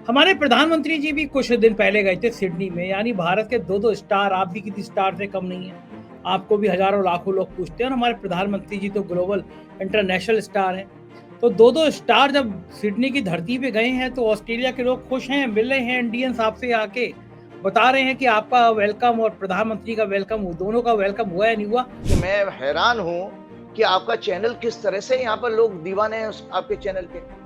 हमारे प्रधानमंत्री जी भी कुछ दिन पहले गए थे सिडनी में, यानी भारत के दो दो स्टार, आप भी किसी स्टार से कम नहीं है। आपको भी हजारों लाखों लोग पूछते हैं और हमारे प्रधानमंत्री जी तो ग्लोबल इंटरनेशनल स्टार हैं। तो दो दो स्टार जब सिडनी की धरती पे गए हैं तो ऑस्ट्रेलिया के लोग खुश हैं, मिल रहे हैं इंडियंस आपसे आके, बता रहे हैं कि आपका वेलकम और प्रधानमंत्री का वेलकम, दोनों का वेलकम हुआ या नहीं हुआ। मैं हैरान हूँ कि आपका चैनल किस तरह से यहाँ पर लोग दीवाने हैं उस आपके चैनल के।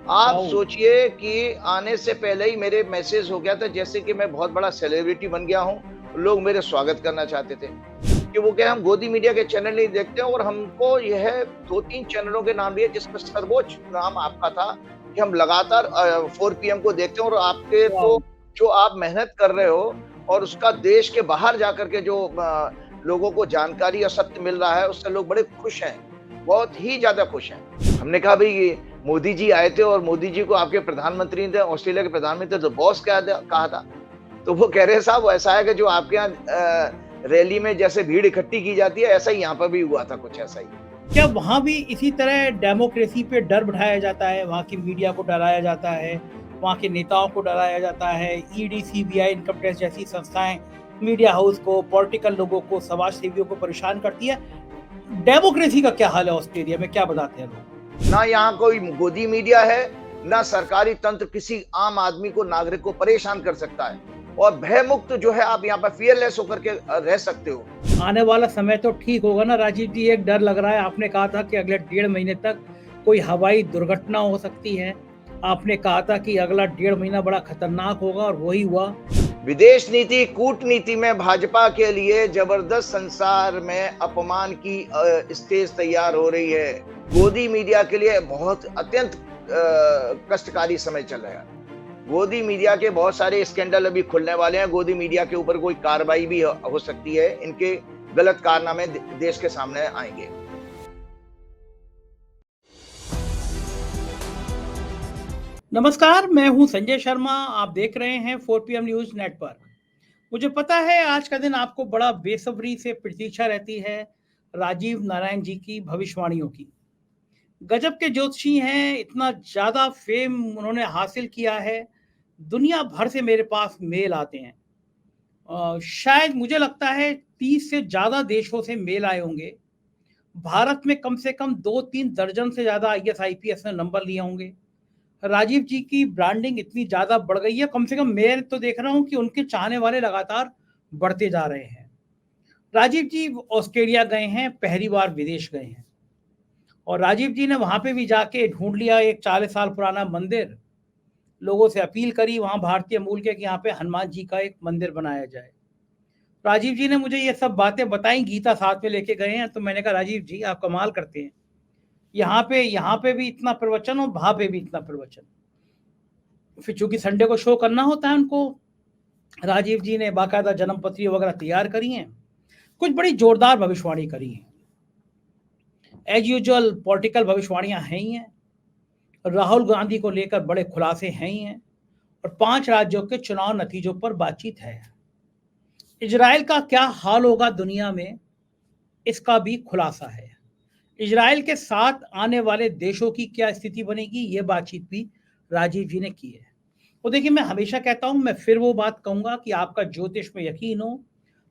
आप आओ। सोचिए कि आने से पहले ही मेरे मैसेज हो गया था जैसे कि मैं बहुत बड़ा सेलिब्रिटी बन गया हूँ। लोग मेरे स्वागत करना चाहते थे कि वो क्या हम गोदी मीडिया के चैनल नहीं देखते और हमको यह 2-3 चैनलों के नाम लिए जिसमें सर्वोच्च नाम आपका था कि हम लगातार 4 पीएम को देखते हैं और आपके वाओ। तो जो आप मेहनत कर रहे हो और उसका देश के बाहर जाकर के जो लोगों को जानकारी और सत्य मिल रहा है उससे लोग बड़े खुश हैं, बहुत ही ज़्यादा खुश हैं। हमने कहा भई ये मोदी जी आए थे और मोदी जी को आपके प्रधानमंत्री ने ऑस्ट्रेलिया के प्रधानमंत्री तो बॉस कहा था। तो वो कह रहे हैं साहब ऐसा है कि जो आपके यहाँ रैली में जैसे भीड़ इकट्ठी की जाती है ऐसा ही यहाँ पर भी हुआ था कुछ ऐसा ही। क्या वहाँ भी इसी तरह डेमोक्रेसी पे डर बढ़ाया जाता है, वहाँ की मीडिया को डराया जाता है, वहाँ के नेताओं को डराया जाता है, ईडी, सीबीआई, इनकम टैक्स जैसी संस्थाएं मीडिया हाउस को, पॉलिटिकल लोगों को, समाज सेवियों को परेशान करती है। डेमोक्रेसी का क्या हाल है ऑस्ट्रेलिया में, क्या बताते हैं लोग? ना यहाँ कोई गोदी मीडिया है, ना सरकारी तंत्र किसी आम आदमी को, नागरिक को परेशान कर सकता है और भयमुक्त जो है आप यहाँ पर फियरलेस होकर के रह सकते हो। आने वाला समय तो ठीक होगा ना राजीव जी? एक डर लग रहा है, आपने कहा था कि अगले 1.5 महीने तक कोई हवाई दुर्घटना हो सकती है, आपने कहा था कि अगला 1.5 महीना बड़ा खतरनाक होगा और वही हुआ। विदेश नीति, कूटनीति में भाजपा के लिए जबरदस्त संसार में अपमान की स्टेज तैयार हो रही है। गोदी मीडिया के लिए बहुत अत्यंत कष्टकारी समय चल रहा है। गोदी मीडिया के बहुत सारे स्कैंडल अभी खुलने वाले हैं। गोदी मीडिया के ऊपर कोई कार्रवाई भी हो सकती है। इनके गलत कारनामे देश के सामने आएंगे। नमस्कार, मैं हूं संजय शर्मा, आप देख रहे हैं 4PM न्यूज नेटवर्क। मुझे पता है आज का दिन आपको बड़ा बेसब्री से प्रतीक्षा रहती है राजीव नारायण जी की भविष्यवाणियों की। गजब के ज्योतिषी हैं, इतना ज्यादा फेम उन्होंने हासिल किया है, दुनिया भर से मेरे पास मेल आते हैं। शायद मुझे लगता है 30 से ज्यादा देशों से मेल आए होंगे। भारत में कम से कम 2-3 दर्जन से ज्यादा IAS IPS ने नंबर लिए होंगे। राजीव जी की ब्रांडिंग इतनी ज़्यादा बढ़ गई है, कम से कम मैं तो देख रहा हूँ कि उनके चाहने वाले लगातार बढ़ते जा रहे हैं। राजीव जी ऑस्ट्रेलिया गए हैं, पहली बार विदेश गए हैं और राजीव जी ने वहाँ पे भी जाके ढूंढ लिया एक 40 साल पुराना मंदिर, लोगों से अपील करी वहाँ भारतीय मूल के कि यहाँ पे हनुमान जी का एक मंदिर बनाया जाए। राजीव जी ने मुझे ये सब बातें बताई, गीता साथ में लेके गए हैं, तो मैंने कहा राजीव जी आप कमाल करते हैं, यहाँ पे भी इतना प्रवचन और वहाँ पे भी इतना प्रवचन। फिर चूंकि संडे को शो करना होता है उनको, राजीव जी ने बाकायदा जन्म पत्री वगैरह तैयार करी हैं, कुछ बड़ी जोरदार भविष्यवाणी करी है। एज यूजुअल पॉलिटिकल भविष्यवाणियां हैं ही हैं, राहुल गांधी को लेकर बड़े खुलासे हैं ही हैं और 5 राज्यों के चुनाव नतीजों पर बातचीत है। इजराइल का क्या हाल होगा दुनिया में, इसका भी खुलासा है। इजराइल के साथ आने वाले देशों की क्या स्थिति बनेगी, ये बातचीत भी राजीव जी ने की है। तो देखिए, मैं हमेशा कहता हूं, मैं फिर वो बात कहूंगा कि आपका ज्योतिष में यकीन हो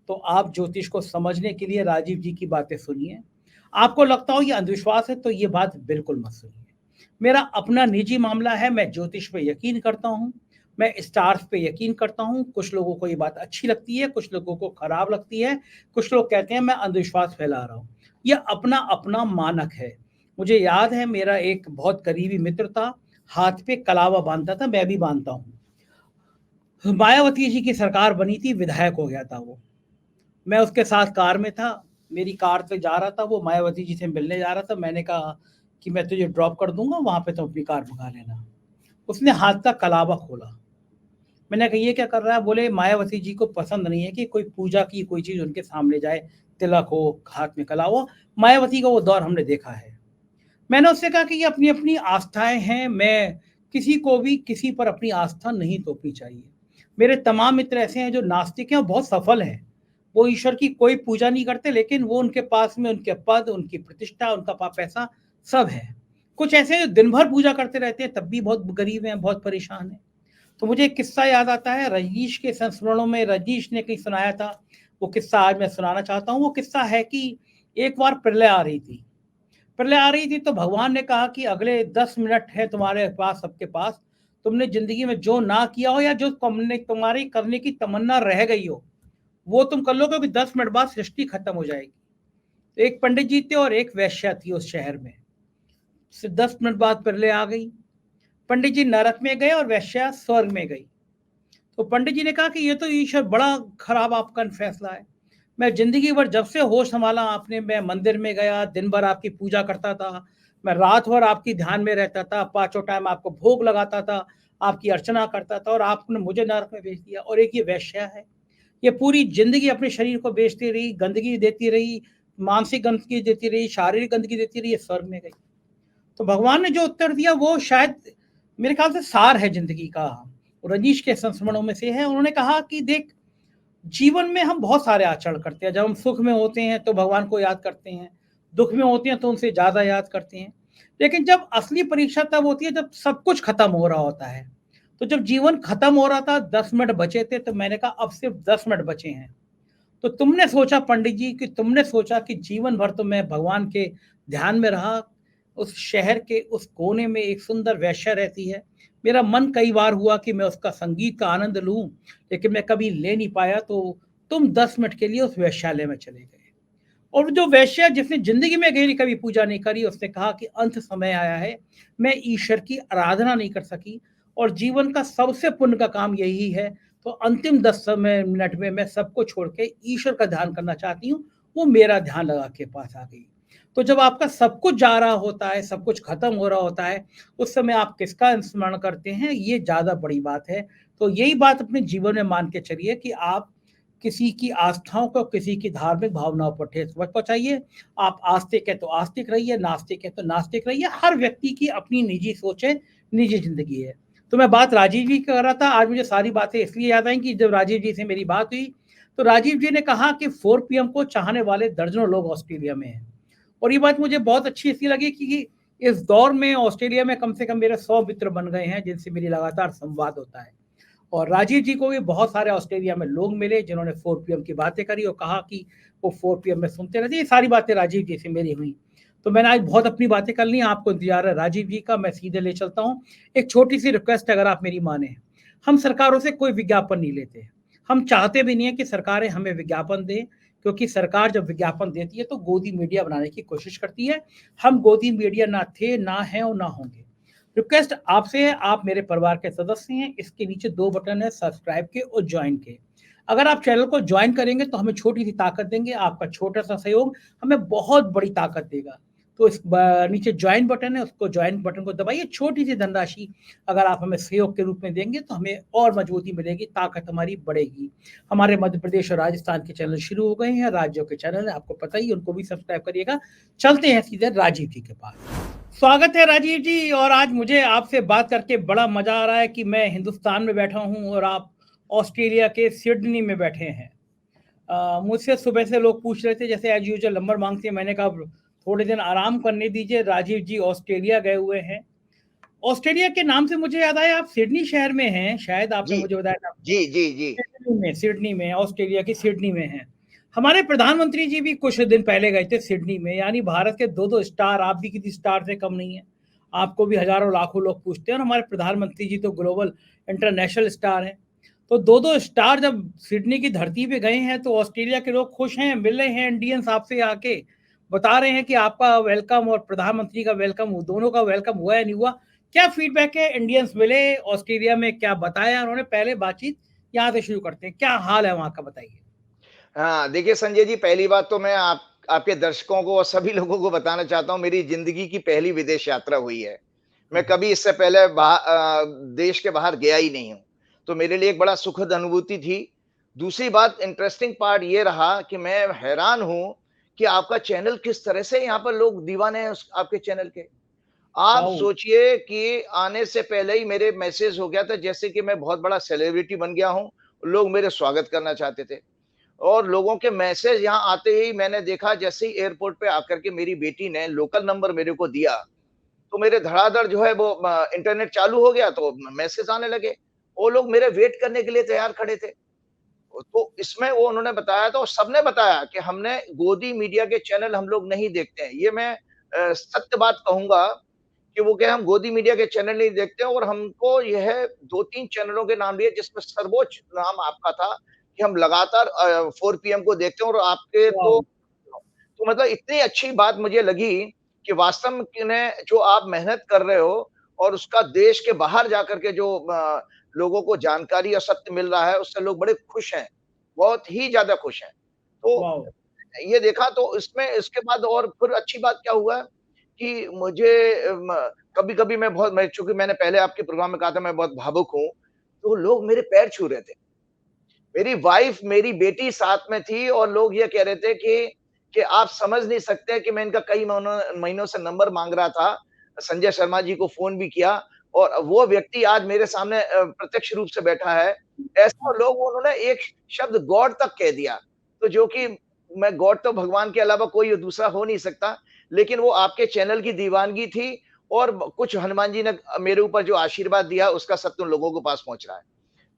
तो आप ज्योतिष को समझने के लिए राजीव जी की बातें सुनिए। आपको लगता हो ये अंधविश्वास है तो ये बात बिल्कुल मत सुनिए। मेरा अपना निजी मामला है, मैं ज्योतिष पे यकीन करता हूँ, मैं स्टार्स पे यकीन करता हूँ। कुछ लोगों को ये बात अच्छी लगती है, कुछ लोगों को खराब लगती है, कुछ लोग कहते हैं मैं अंधविश्वास फैला रहा हूँ। यह अपना अपना मानक है। मुझे याद है मेरा एक बहुत करीबी मित्र था, हाथ पे कलावा बांधता था, मैं भी बांधता हूँ। मायावती जी की सरकार बनी थी, विधायक हो गया था वो, मैं उसके साथ कार में था, मेरी कार से जा रहा था, वो मायावती जी से मिलने जा रहा था। मैंने कहा कि मैं तुझे ड्रॉप कर दूंगा, वहां पे तुम अपनी कार भगा लेना। उसने हाथ का कलावा खोला। मैंने कहा ये क्या कर रहा है? बोले मायावती जी को पसंद नहीं है कि कोई पूजा की कोई चीज उनके सामने जाए, तिलक हो, हाथ में कलावा। मायावती का वो दौर हमने देखा है। मैंने उससे कहा कि ये अपनी अपनी आस्थाएं हैं, मैं किसी को भी किसी पर अपनी आस्था नहीं थोपनी चाहिए। मेरे तमाम मित्र ऐसे हैं जो नास्तिक हैं और बहुत सफल हैं, वो ईश्वर की कोई पूजा नहीं करते, लेकिन वो उनके पास में उनके पद, उनकी प्रतिष्ठा, उनका पैसा सब है। कुछ ऐसे हैं जो दिन भर पूजा करते रहते हैं तब भी बहुत गरीब हैं, बहुत परेशान हैं। तो मुझे एक किस्सा याद आता है, रजनीश के संस्मरणों में रजनीश ने कहीं सुनाया था, वो किस्सा आज मैं सुनाना चाहता हूँ। वो किस्सा है कि एक बार प्रलय आ रही थी। प्रलय आ रही थी तो भगवान ने कहा कि अगले 10 मिनट है तुम्हारे पास, सबके पास। तुमने ज़िंदगी में जो ना किया हो या जो तुमने तुम्हारी करने की तमन्ना रह गई हो, वो तुम कर लो, क्योंकि 10 मिनट बाद सृष्टि खत्म हो जाएगी। तो एक पंडित जी थे और एक वेश्या थी उस शहर में। 10 मिनट बाद प्रलय आ गई। पंडित जी नरक में गए और वेश्या स्वर्ग में गई। तो पंडित जी ने कहा कि ये तो ईश्वर बड़ा खराब आपका फैसला है। मैं जिंदगी भर जब से होश संभाला आपने, मैं मंदिर में गया, दिन भर आपकी पूजा करता था, मैं रात भर आपकी ध्यान में रहता था, पांचों टाइम आपको भोग लगाता था, आपकी अर्चना करता था, और आपने मुझे नरक में भेज दिया। और एक ये वेश्या है, ये पूरी जिंदगी अपने शरीर को बेचती रही, गंदगी देती रही, मानसिक गंदगी देती रही, शारीरिक गंदगी देती रही, ये स्वर्ग में गई। तो भगवान ने जो उत्तर दिया वो शायद मेरे ख्याल से सार है जिंदगी का, रजनीश के संस्मरणों में से है। उन्होंने कहा कि देख, जीवन में हम बहुत सारे आचरण करते हैं। जब हम सुख में होते हैं तो भगवान को याद करते हैं, दुख में होते हैं तो उनसे ज्यादा याद करते हैं। लेकिन जब असली परीक्षा तब होती है जब सब कुछ खत्म हो रहा होता है। तो जब जीवन खत्म हो रहा था, 10 मिनट बचे थे, तो मैंने कहा अब सिर्फ 10 मिनट बचे हैं। तो तुमने सोचा पंडित जी कि तुमने सोचा कि जीवन भर तो मैं भगवान के ध्यान में रहा। उस शहर के उस कोने में एक सुंदर वेश्या रहती है। मेरा मन कई बार हुआ कि मैं उसका संगीत का आनंद लूं, लेकिन मैं कभी ले नहीं पाया। तो तुम 10 मिनट के लिए उस वेश्यालय में चले गए। और जो वेश्या जिसने जिंदगी में गहरी कभी पूजा नहीं करी, उसने कहा कि अंत समय आया है, मैं ईश्वर की आराधना नहीं कर सकी, और जीवन का सबसे पुण्य का काम यही है। तो अंतिम 10 मिनट में मैं सबको छोड़ के ईश्वर का ध्यान करना चाहती हूँ। वो मेरा ध्यान लगा के पास आ गई। तो जब आपका सब कुछ जा रहा होता है, सब कुछ खत्म हो रहा होता है, उस समय आप किसका स्मरण करते हैं, ये ज्यादा बड़ी बात है। तो यही बात अपने जीवन में मान के चलिए कि आप किसी की आस्थाओं को, किसी की धार्मिक भावनाओं पर ठेस मत पहुंचाइए। आप आस्तिक है तो आस्तिक रहिए, नास्तिक है तो नास्तिक रहिए। हर व्यक्ति की अपनी निजी सोच है, निजी जिंदगी है। तो मैं बात राजीव जी की कर रहा था। आज मुझे सारी बातें इसलिए याद आई कि जब राजीव जी से मेरी बात हुई तो राजीव जी ने कहा कि 4 PM को चाहने वाले दर्जनों लोग ऑस्ट्रेलिया में हैं। और ये बात मुझे बहुत अच्छी इसलिए लगी कि इस दौर में ऑस्ट्रेलिया में कम से कम मेरे 100 मित्र बन गए हैं जिनसे मेरी लगातार संवाद होता है। और राजीव जी को भी बहुत सारे ऑस्ट्रेलिया में लोग मिले जिन्होंने 4 PM की बातें करी और कहा कि वो 4 PM में सुनते रहते। ये सारी बातें राजीव जी से मेरी हुई। तो मैंने आज बहुत अपनी बातें कर ली। आपको इंतजार है राजीव जी का, मैं सीधे ले चलता हूँ। एक छोटी सी रिक्वेस्ट, अगर आप मेरी माने, हम सरकारों से कोई विज्ञापन नहीं लेते। हम चाहते भी नहीं है कि सरकारें हमें विज्ञापन दें, क्योंकि सरकार जब विज्ञापन देती है तो गोदी मीडिया बनाने की कोशिश करती है। हम गोदी मीडिया ना थे, ना हैं और ना होंगे। रिक्वेस्ट आपसे है, आप मेरे परिवार के सदस्य हैं। इसके नीचे 2 बटन है, सब्सक्राइब के और ज्वाइन के। अगर आप चैनल को ज्वाइन करेंगे तो हमें छोटी सी ताकत देंगे। आपका छोटा सा सहयोग हमें बहुत बड़ी ताकत देगा। तो इस नीचे ज्वाइन बटन है, उसको ज्वाइन बटन को दबाइए। छोटी सी धनराशि अगर आप हमें सहयोग के रूप में देंगे तो हमें और मजबूती मिलेगी, ताकत हमारी बढ़ेगी। हमारे मध्य प्रदेश और राजस्थान के चैनल शुरू हो गए हैं, राज्यों के चैनल है, आपको पता ही, उनको भी सब्सक्राइब करिएगा। चलते हैं सीधे राजीव जी के पास। स्वागत है राजीव जी। और आज मुझे आपसे बात करके बड़ा मजा आ रहा है कि मैं हिंदुस्तान में बैठा हूं और आप ऑस्ट्रेलिया के सिडनी में बैठे हैं। मुझसे सुबह से लोग पूछ रहे थे, जैसे एज यूजुअल नंबर मांगते हैं। मैंने कहा थोड़े दिन आराम करने दीजिए, राजीव जी ऑस्ट्रेलिया गए हुए हैं। ऑस्ट्रेलिया के नाम से मुझे याद आया, आप सिडनी शहर में हैं, शायद आपने जी, मुझे बताया था। जी, जी, जी। सिडनी में, ऑस्ट्रेलिया की सिडनी में हैं। हमारे प्रधानमंत्री जी भी कुछ दिन पहले गए थे सिडनी में। यानी भारत के 2-2 स्टार, आप भी किसी स्टार से कम नहीं है। आपको भी हजारों लाखों लोग पूछते हैं, और हमारे प्रधानमंत्री जी तो ग्लोबल इंटरनेशनल स्टार हैं। तो 2-2 स्टार जब सिडनी की धरती पे गए हैं तो ऑस्ट्रेलिया के लोग खुश हैं, मिल रहे हैं इंडियंस आपसे आके, बता रहे हैं कि आपका वेलकम और प्रधानमंत्री का वेलकम, दोनों का वेलकम हुआ या नहीं हुआ। क्या फीडबैक है? इंडियंस मिले ऑस्ट्रेलिया में, क्या बताया उन्होंने? पहले बातचीत यहाँ से शुरू करते हैं, क्या हाल है वहाँ का, बताइए। हाँ, देखिए संजय जी, पहली बात तो मैं आपके दर्शकों को और सभी लोगों को बताना चाहता हूँ, मेरी ज़िंदगी की पहली विदेश यात्रा हुई है। मैं कभी इससे पहले देश के बाहर गया ही नहीं हूँ। तो मेरे लिए एक बड़ा सुखद अनुभूति थी। दूसरी बात, इंटरेस्टिंग पार्ट ये रहा कि मैं हैरान हूँ कि आपका चैनल किस तरह से यहाँ पर लोग दीवाने हैं उस आपके चैनल के। आप वाओ! सोचिए कि आने से पहले ही मेरे मैसेज हो गया था जैसे कि मैं बहुत बड़ा सेलिब्रिटी बन गया हूँ, लोग मेरे स्वागत करना चाहते थे। और लोगों के मैसेज यहाँ आते ही मैंने देखा, जैसे ही एयरपोर्ट पे आकर के मेरी बेटी ने लोकल नंबर मेरे को दिया, तो मेरे धड़ाधड़ जो है वो इंटरनेट चालू हो गया, तो मैसेज आने लगे। वो लोग मेरे वेट करने के लिए तैयार खड़े थे। तो इसमें वो उन्होंने बताया तो सबने बताया कि हमने गोदी मीडिया के चैनल हम लोग नहीं देखते हैं। ये मैं सत्य बात कहूँगा कि वो क्या हम गोदी मीडिया के चैनल नहीं देखते हैं और हमको यह 2-3 चैनलों के नाम लिए जिसमें सर्वोच्च नाम आपका था कि हम लगातार 4 पीएम को देखते हैं और आपके वाओ! तो मतलब इतनी अच्छी बात मुझे लगी कि वास्तव में जो आप मेहनत कर रहे हो और उसका देश के बाहर जाकर के जो लोगों को जानकारी और सत्य मिल रहा है, उससे लोग बड़े खुश हैं, बहुत ही ज़्यादा खुश हैं। तो वाओ! ये देखा तो इसमें इसके बाद और फिर अच्छी बात क्या हुआ कि मुझे कभी-कभी मैं चूँकि मैंने पहले आपके प्रोग्राम में कहा था मैं बहुत भावुक हूँ, तो लोग मेरे पैर छू रहे थे। मेरी वाइफ, मेरी बेटी साथ में थी और लोग ये कह रहे थे कि आप समझ नहीं सकते कि मैं इनका कई महीनों से नंबर माँग रहा था। संजय शर्मा जी को फ़ोन भी किया और वो व्यक्ति आज मेरे सामने प्रत्यक्ष रूप से बैठा है। ऐसा लोग उन्होंने एक शब्द गॉड तक कह दिया। तो जो कि मैं गॉड तो भगवान के अलावा कोई दूसरा हो नहीं सकता। लेकिन वो आपके चैनल की दीवानगी थी और कुछ हनुमान जी ने मेरे ऊपर जो आशीर्वाद दिया उसका सत्य उन लोगों के पास पहुँच रहा है।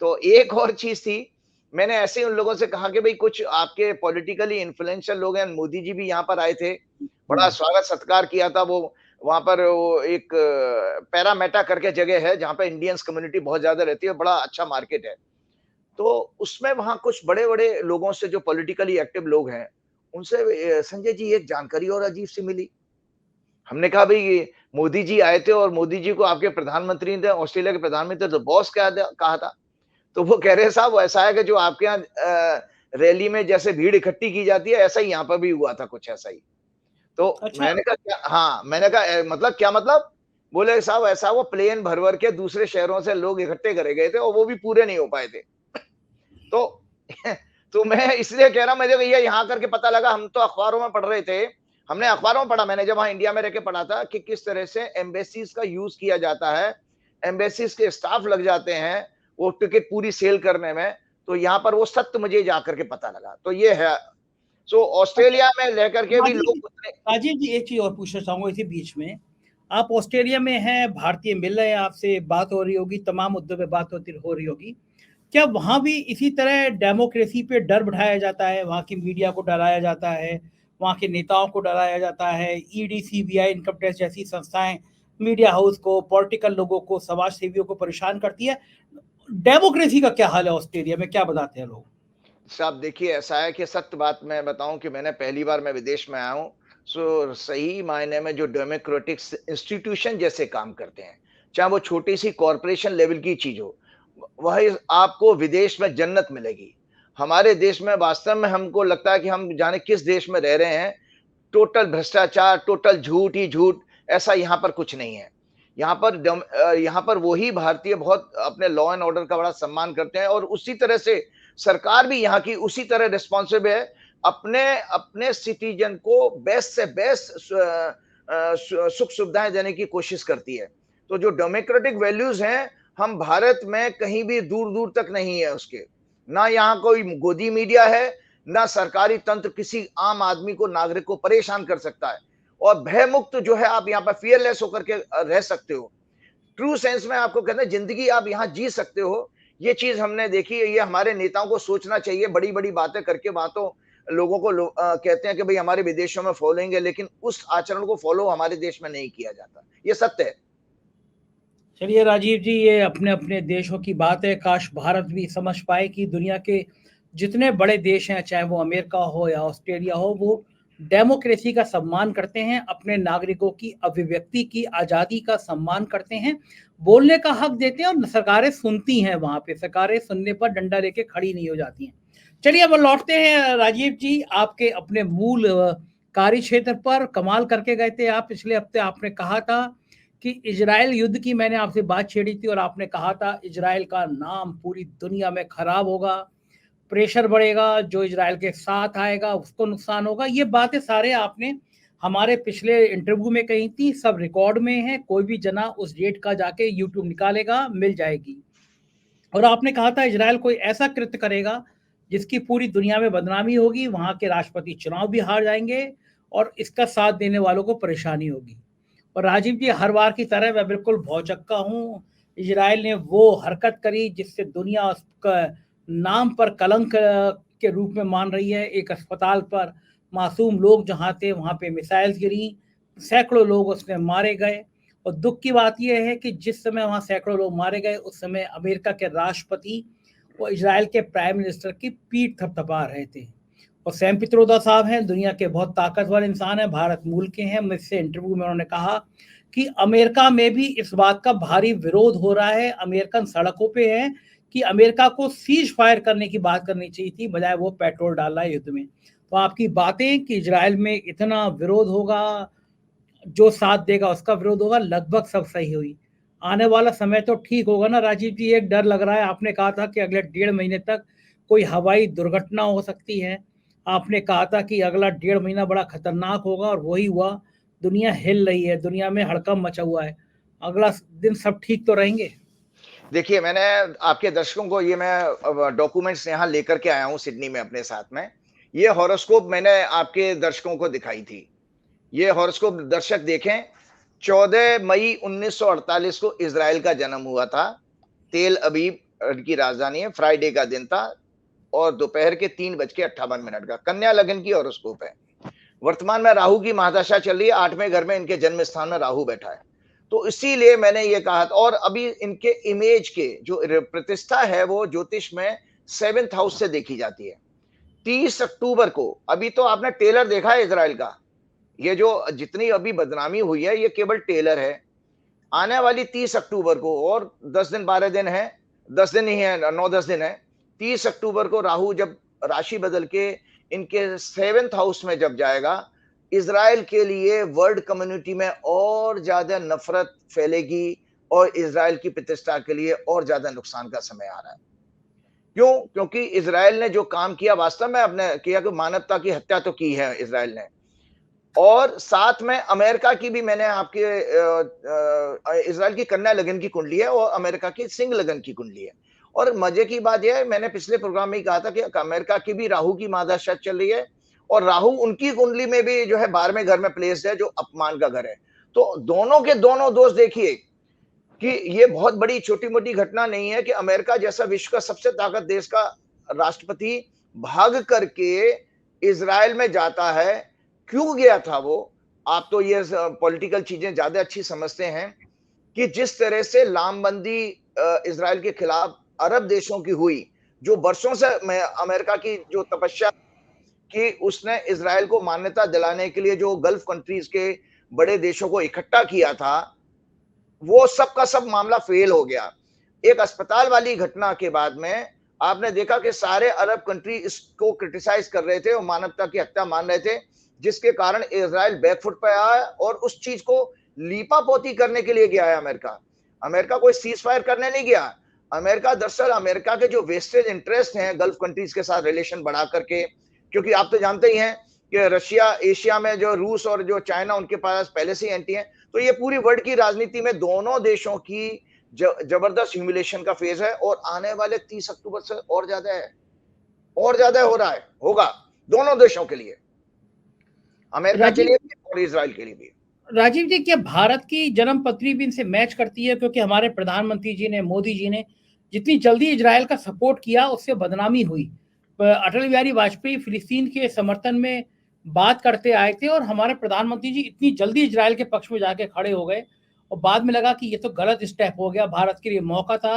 तो एक और चीज़ थी, मैंने ऐसे ही उन लोगों से कहा कि भई कुछ आपके पॉलिटिकली इन्फ्लुएंशियल लोग हैं, मोदी जी भी यहाँ पर आए थे, बड़ा हुँ। स्वागत-सत्कार किया था वो वहाँ पर वो एक पैरामेटा करके जगह है, जहाँ पे इंडियंस कम्युनिटी बहुत ज़्यादा रहती है, बड़ा अच्छा मार्केट है। तो उसमें वहाँ कुछ बड़े-बड़े लोगों से जो पॉलिटिकली एक्टिव लोग हैं, उनसे संजय जी एक जानकारी और अजीब-सी मिली। हमने कहा भई ये मोदी जी आए थे और मोदी जी को आपके प्रधानमंत्री ने ऑस्ट्रेलिया के प्रधानमंत्री तो बॉस कहा था। तो वो कह रहे हैं साहब ऐसा है कि जो आपके यहाँ रैली में जैसे भीड़ इकट्ठी की जाती है, ऐसा ही यहाँ पर भी हुआ था कुछ ऐसा ही। तो अच्छा, मैंने कहा क्या हाँ, मैंने कहा मतलब क्या मतलब? बोले साहब ऐसा वो प्लेन भर-भर के दूसरे शहरों से लोग इकट्ठे करे गए थे और वो भी पूरे नहीं हो पाए थे। तो तो मैं इसलिए कह रहा हूँ मुझे भैया यहाँ करके पता लगा हम तो अखबारों में पढ़ रहे थे। हमने अखबारों में पढ़ा मैंने जब वहाँ इंडिया में रह के पढ़ा था कि किस तरह से एम्बेसीज का यूज़ किया जाता है। एम्बेसीज के स्टाफ लग जाते हैं, वो टिकट पूरी सेल करने में। तो यहाँ पर वो सत्य मुझे जाकर के पता लगा। तो ये है। सो अच्छा ऑस्ट्रेलिया में रह कर के भी राजीव लोग जी उतने राजीव जी, एक चीज़ और पूछना चाहूँगा इसी बीच में। आप ऑस्ट्रेलिया में हैं, भारतीय मिल रहे हैं, आपसे बात हो रही होगी, तमाम मुद्दों पे बात होती हो रही होगी। क्या वहाँ भी इसी तरह डेमोक्रेसी पे डर बिठाया जाता है, वहाँ की मीडिया को डराया जाता है, वहाँ के नेताओं को डराया जाता है, ईडी, सीबीआई, इनकम टैक्स जैसी संस्थाएँ मीडिया हाउस को, पॉलिटिकल लोगों को, समाज सेवियों को परेशान करती है? डेमोक्रेसी का क्या हाल है ऑस्ट्रेलिया में, क्या बताते हैं लोग? साहब देखिए ऐसा है कि सत्य बात मैं बताऊं कि मैंने पहली बार मैं विदेश में आया हूं सो सही मायने में जो डेमोक्रेटिक इंस्टीट्यूशन जैसे काम करते हैं चाहे वो छोटी सी कॉरपोरेशन लेवल की चीज हो वह आपको विदेश में जन्नत मिलेगी हमारे देश में वास्तव में हमको लगता है कि हम जाने किस देश में रह रहे हैं टोटल भ्रष्टाचार, टोटल झूठ ही झूठ, ऐसा यहाँ पर कुछ नहीं है। यहाँ पर वही भारतीय बहुत अपने लॉ एंड ऑर्डर का बड़ा सम्मान करते हैं और उसी तरह से सरकार भी यहाँ की उसी तरह रिस्पॉन्सिव है, अपने अपने सिटीजन को बेस्ट से बेस्ट सुख-सुविधाएँ देने की कोशिश करती है। तो जो डेमोक्रेटिक वैल्यूज़ हैं, हम भारत में कहीं भी दूर-दूर तक नहीं है उसके। ना यहाँ कोई गोदी मीडिया है, ना सरकारी तंत्र किसी आम आदमी को नागरिक को परेशान कर सकता है और भयमुक्त जो है आप यहाँ पर फियरलेस होकर के रह सकते हो ट्रू सेंस में आपको कहते हैं जिंदगी आप यहाँ जी सकते हो ये चीज हमने देखी है ये हमारे नेताओं को सोचना चाहिए बड़ी बड़ी बातें करके बातों लोगों को कहते हैं कि भाई हमारे विदेशों में फॉलोइंग है लेकिन उस आचरण को फॉलो हमारे देश में नहीं किया जाता ये सत्य है चलिए राजीव जी, ये अपने-अपने देशों की बात है, काश भारत भी समझ पाए कि दुनिया के जितने बड़े देश हैं, चाहे वो अमेरिका हो या ऑस्ट्रेलिया हो, वो डेमोक्रेसी का सम्मान करते हैं, अपने नागरिकों की अभिव्यक्ति की आज़ादी का सम्मान करते हैं, बोलने का हक देते हैं और सरकारें सुनती हैं वहाँ पे, सरकारें सुनने पर डंडा लेके खड़ी नहीं हो जाती हैं। चलिए अब लौटते हैं राजीव जी, आपके अपने मूल कार्य क्षेत्र पर। कमाल करके गए थे आप पिछले हफ्ते, आपने कहा था कि इजराइल युद्ध की मैंने आपसे बात छेड़ी थी और आपने कहा था इजराइल का नाम पूरी दुनिया में खराब होगा, प्रेशर बढ़ेगा, जो इजराइल के साथ आएगा उसको नुकसान होगा। ये बातें सारे आपने हमारे पिछले इंटरव्यू में कही थी, सब रिकॉर्ड में है, कोई भी जना उस डेट का जाके यूट्यूब निकालेगा, मिल जाएगी। और आपने कहा था इजराइल कोई ऐसा कृत्य करेगा जिसकी पूरी दुनिया में बदनामी होगी, वहाँ के राष्ट्रपति चुनाव भी हार जाएंगे और इसका साथ देने वालों को परेशानी होगी। और राजीव जी, हर बार की तरह मैं बिल्कुल भौचक्का हूँ, इजराइल ने वो हरकत करी जिससे दुनिया उसका नाम पर कलंक के रूप में मान रही है। एक अस्पताल पर मासूम लोग जहाँ थे वहाँ पे मिसाइल्स गिरी, सैकड़ों लोग उसमें मारे गए। और दुख की बात यह है कि जिस समय वहाँ सैकड़ों लोग मारे गए उस समय अमेरिका के राष्ट्रपति वो इजराइल के प्राइम मिनिस्टर की पीठ थपथपा रहे थे। और सैम पित्रोदा साहब हैं, दुनिया के बहुत ताकतवर इंसान हैं, भारत मूल के हैं। मुझसे इंटरव्यू में उन्होंने कहा कि अमेरिका में भी इस बात का भारी विरोध हो रहा है, अमेरिकन सड़कों पे हैं कि अमेरिका को सीज फायर करने की बात करनी चाहिए थी, बजाय वो पेट्रोल डाल रहा है युद्ध में। तो आपकी बातें कि इजराइल में इतना विरोध होगा, जो साथ देगा उसका विरोध होगा, लगभग सब सही हुई। आने वाला समय तो ठीक होगा ना राजीव जी? एक डर लग रहा है, आपने कहा था कि अगले 1.5 महीने तक कोई हवाई दुर्घटना हो सकती है। आपने कहा था कि अगला 1.5 महीना बड़ा खतरनाक होगा और वही हुआ। दुनिया हिल रही है, दुनिया में हड़कंप मचा हुआ है। अगला दिन सब ठीक तो रहेंगे? देखिए, मैंने आपके दर्शकों को ये मैं डॉक्यूमेंट्स यहाँ लेकर के आया हूँ सिडनी में अपने साथ में। ये हॉरोस्कोप मैंने आपके दर्शकों को दिखाई थी। ये हॉरोस्कोप दर्शक देखें, 14 मई 1948 को इज़राइल का जन्म हुआ था। तेल अबीब की राजधानी है, फ्राइडे का दिन था और दोपहर के 3:58 का। कन्या लग्न की हॉरोस्कोप है। वर्तमान में राहु की महादशा चल रही है, 8वें घर में इनके जन्म स्थान में राहु बैठा है। तो इसीलिए मैंने ये कहा था। और अभी इनके इमेज के जो प्रतिष्ठा है वो ज्योतिष में 7th हाउस से देखी जाती है। 30 अक्टूबर को, अभी तो आपने टेलर देखा है इजराइल का, ये जो जितनी अभी बदनामी हुई है ये केवल टेलर है। आने वाली 30 अक्टूबर को, और 10 दिन 12 दिन है, 10 दिन ही है, 9-10 दिन है। 30 अक्टूबर को राहु जब राशि बदल के इनके 7th हाउस में जब जाएगा, इजराइल के लिए वर्ल्ड कम्युनिटी में और ज्यादा नफरत फैलेगी और इजराइल की प्रतिष्ठा के लिए और ज्यादा नुकसान का समय आ रहा है। क्यों? क्योंकि इजराइल ने जो काम किया वास्तव में अपने किया कि मानवता की हत्या तो की है इजराइल ने। और साथ में अमेरिका की भी मैंने आपके इजराइल की कन्या लगन की कुंडली है और अमेरिका की सिंह लगन की कुंडली है। और मजे की बात यह है, मैंने पिछले प्रोग्राम में ही कहा था कि अमेरिका की भी राहु की महादशा चल रही है और राहु उनकी कुंडली में भी जो है 12वें घर में प्लेस्ड है, जो अपमान का घर है। तो दोनों के दोनों दोस्त देखिए कि ये बहुत बड़ी छोटी मोटी घटना नहीं है कि अमेरिका जैसा विश्व का सबसे ताकत देश का राष्ट्रपति भाग करके इजराइल में जाता है। क्यों गया था वो? आप तो ये पॉलिटिकल चीजें ज्यादा अच्छी समझते हैं कि जिस तरह से लामबंदी इजराइल के खिलाफ अरब देशों की हुई, जो वर्षों से अमेरिका की जो तपस्या कि उसने इजराइल को मान्यता दिलाने के लिए जो गल्फ कंट्रीज के बड़े देशों को इकट्ठा किया था, वो सब का सब मामला फेल हो गया। एक अस्पताल वाली घटना के बाद में आपने देखा कि सारे अरब कंट्री इसको क्रिटिसाइज कर रहे थे और मानवता की हत्या मान रहे थे, जिसके कारण इजराइल बैकफुट पे आया और उस चीज को लीपापोती करने के लिए गया है अमेरिका। अमेरिका कोई सीज फायर करने नहीं गया। अमेरिका दरअसल अमेरिका के जो वेस्टेज इंटरेस्ट हैं गल्फ कंट्रीज के साथ रिलेशन बढ़ा करके, क्योंकि आप तो जानते ही हैं कि रशिया एशिया में जो रूस और जो चाइना उनके पास पहले से ही एंटी है। तो ये पूरी वर्ल्ड की राजनीति में दोनों देशों की जबरदस्त ह्यूमिलेशन का फेज है और आने वाले 30 अक्टूबर से और ज्यादा है, और ज्यादा हो रहा है, होगा दोनों देशों के लिए, अमेरिका के राजीव लिए भी और इजराइल के लिए भी। राजीव जी, क्या भारत की जन्म पत्री भी इनसे मैच करती है? क्योंकि हमारे प्रधानमंत्री जी ने, मोदी जी ने जितनी जल्दी इजराइल का सपोर्ट किया उससे बदनामी हुई। अटल बिहारी वाजपेयी फिलिस्तीन के समर्थन में बात करते आए थे और हमारे प्रधानमंत्री जी इतनी जल्दी इजराइल के पक्ष में जाके खड़े हो गए और बाद में लगा कि ये तो गलत स्टेप हो गया। भारत के लिए मौका था,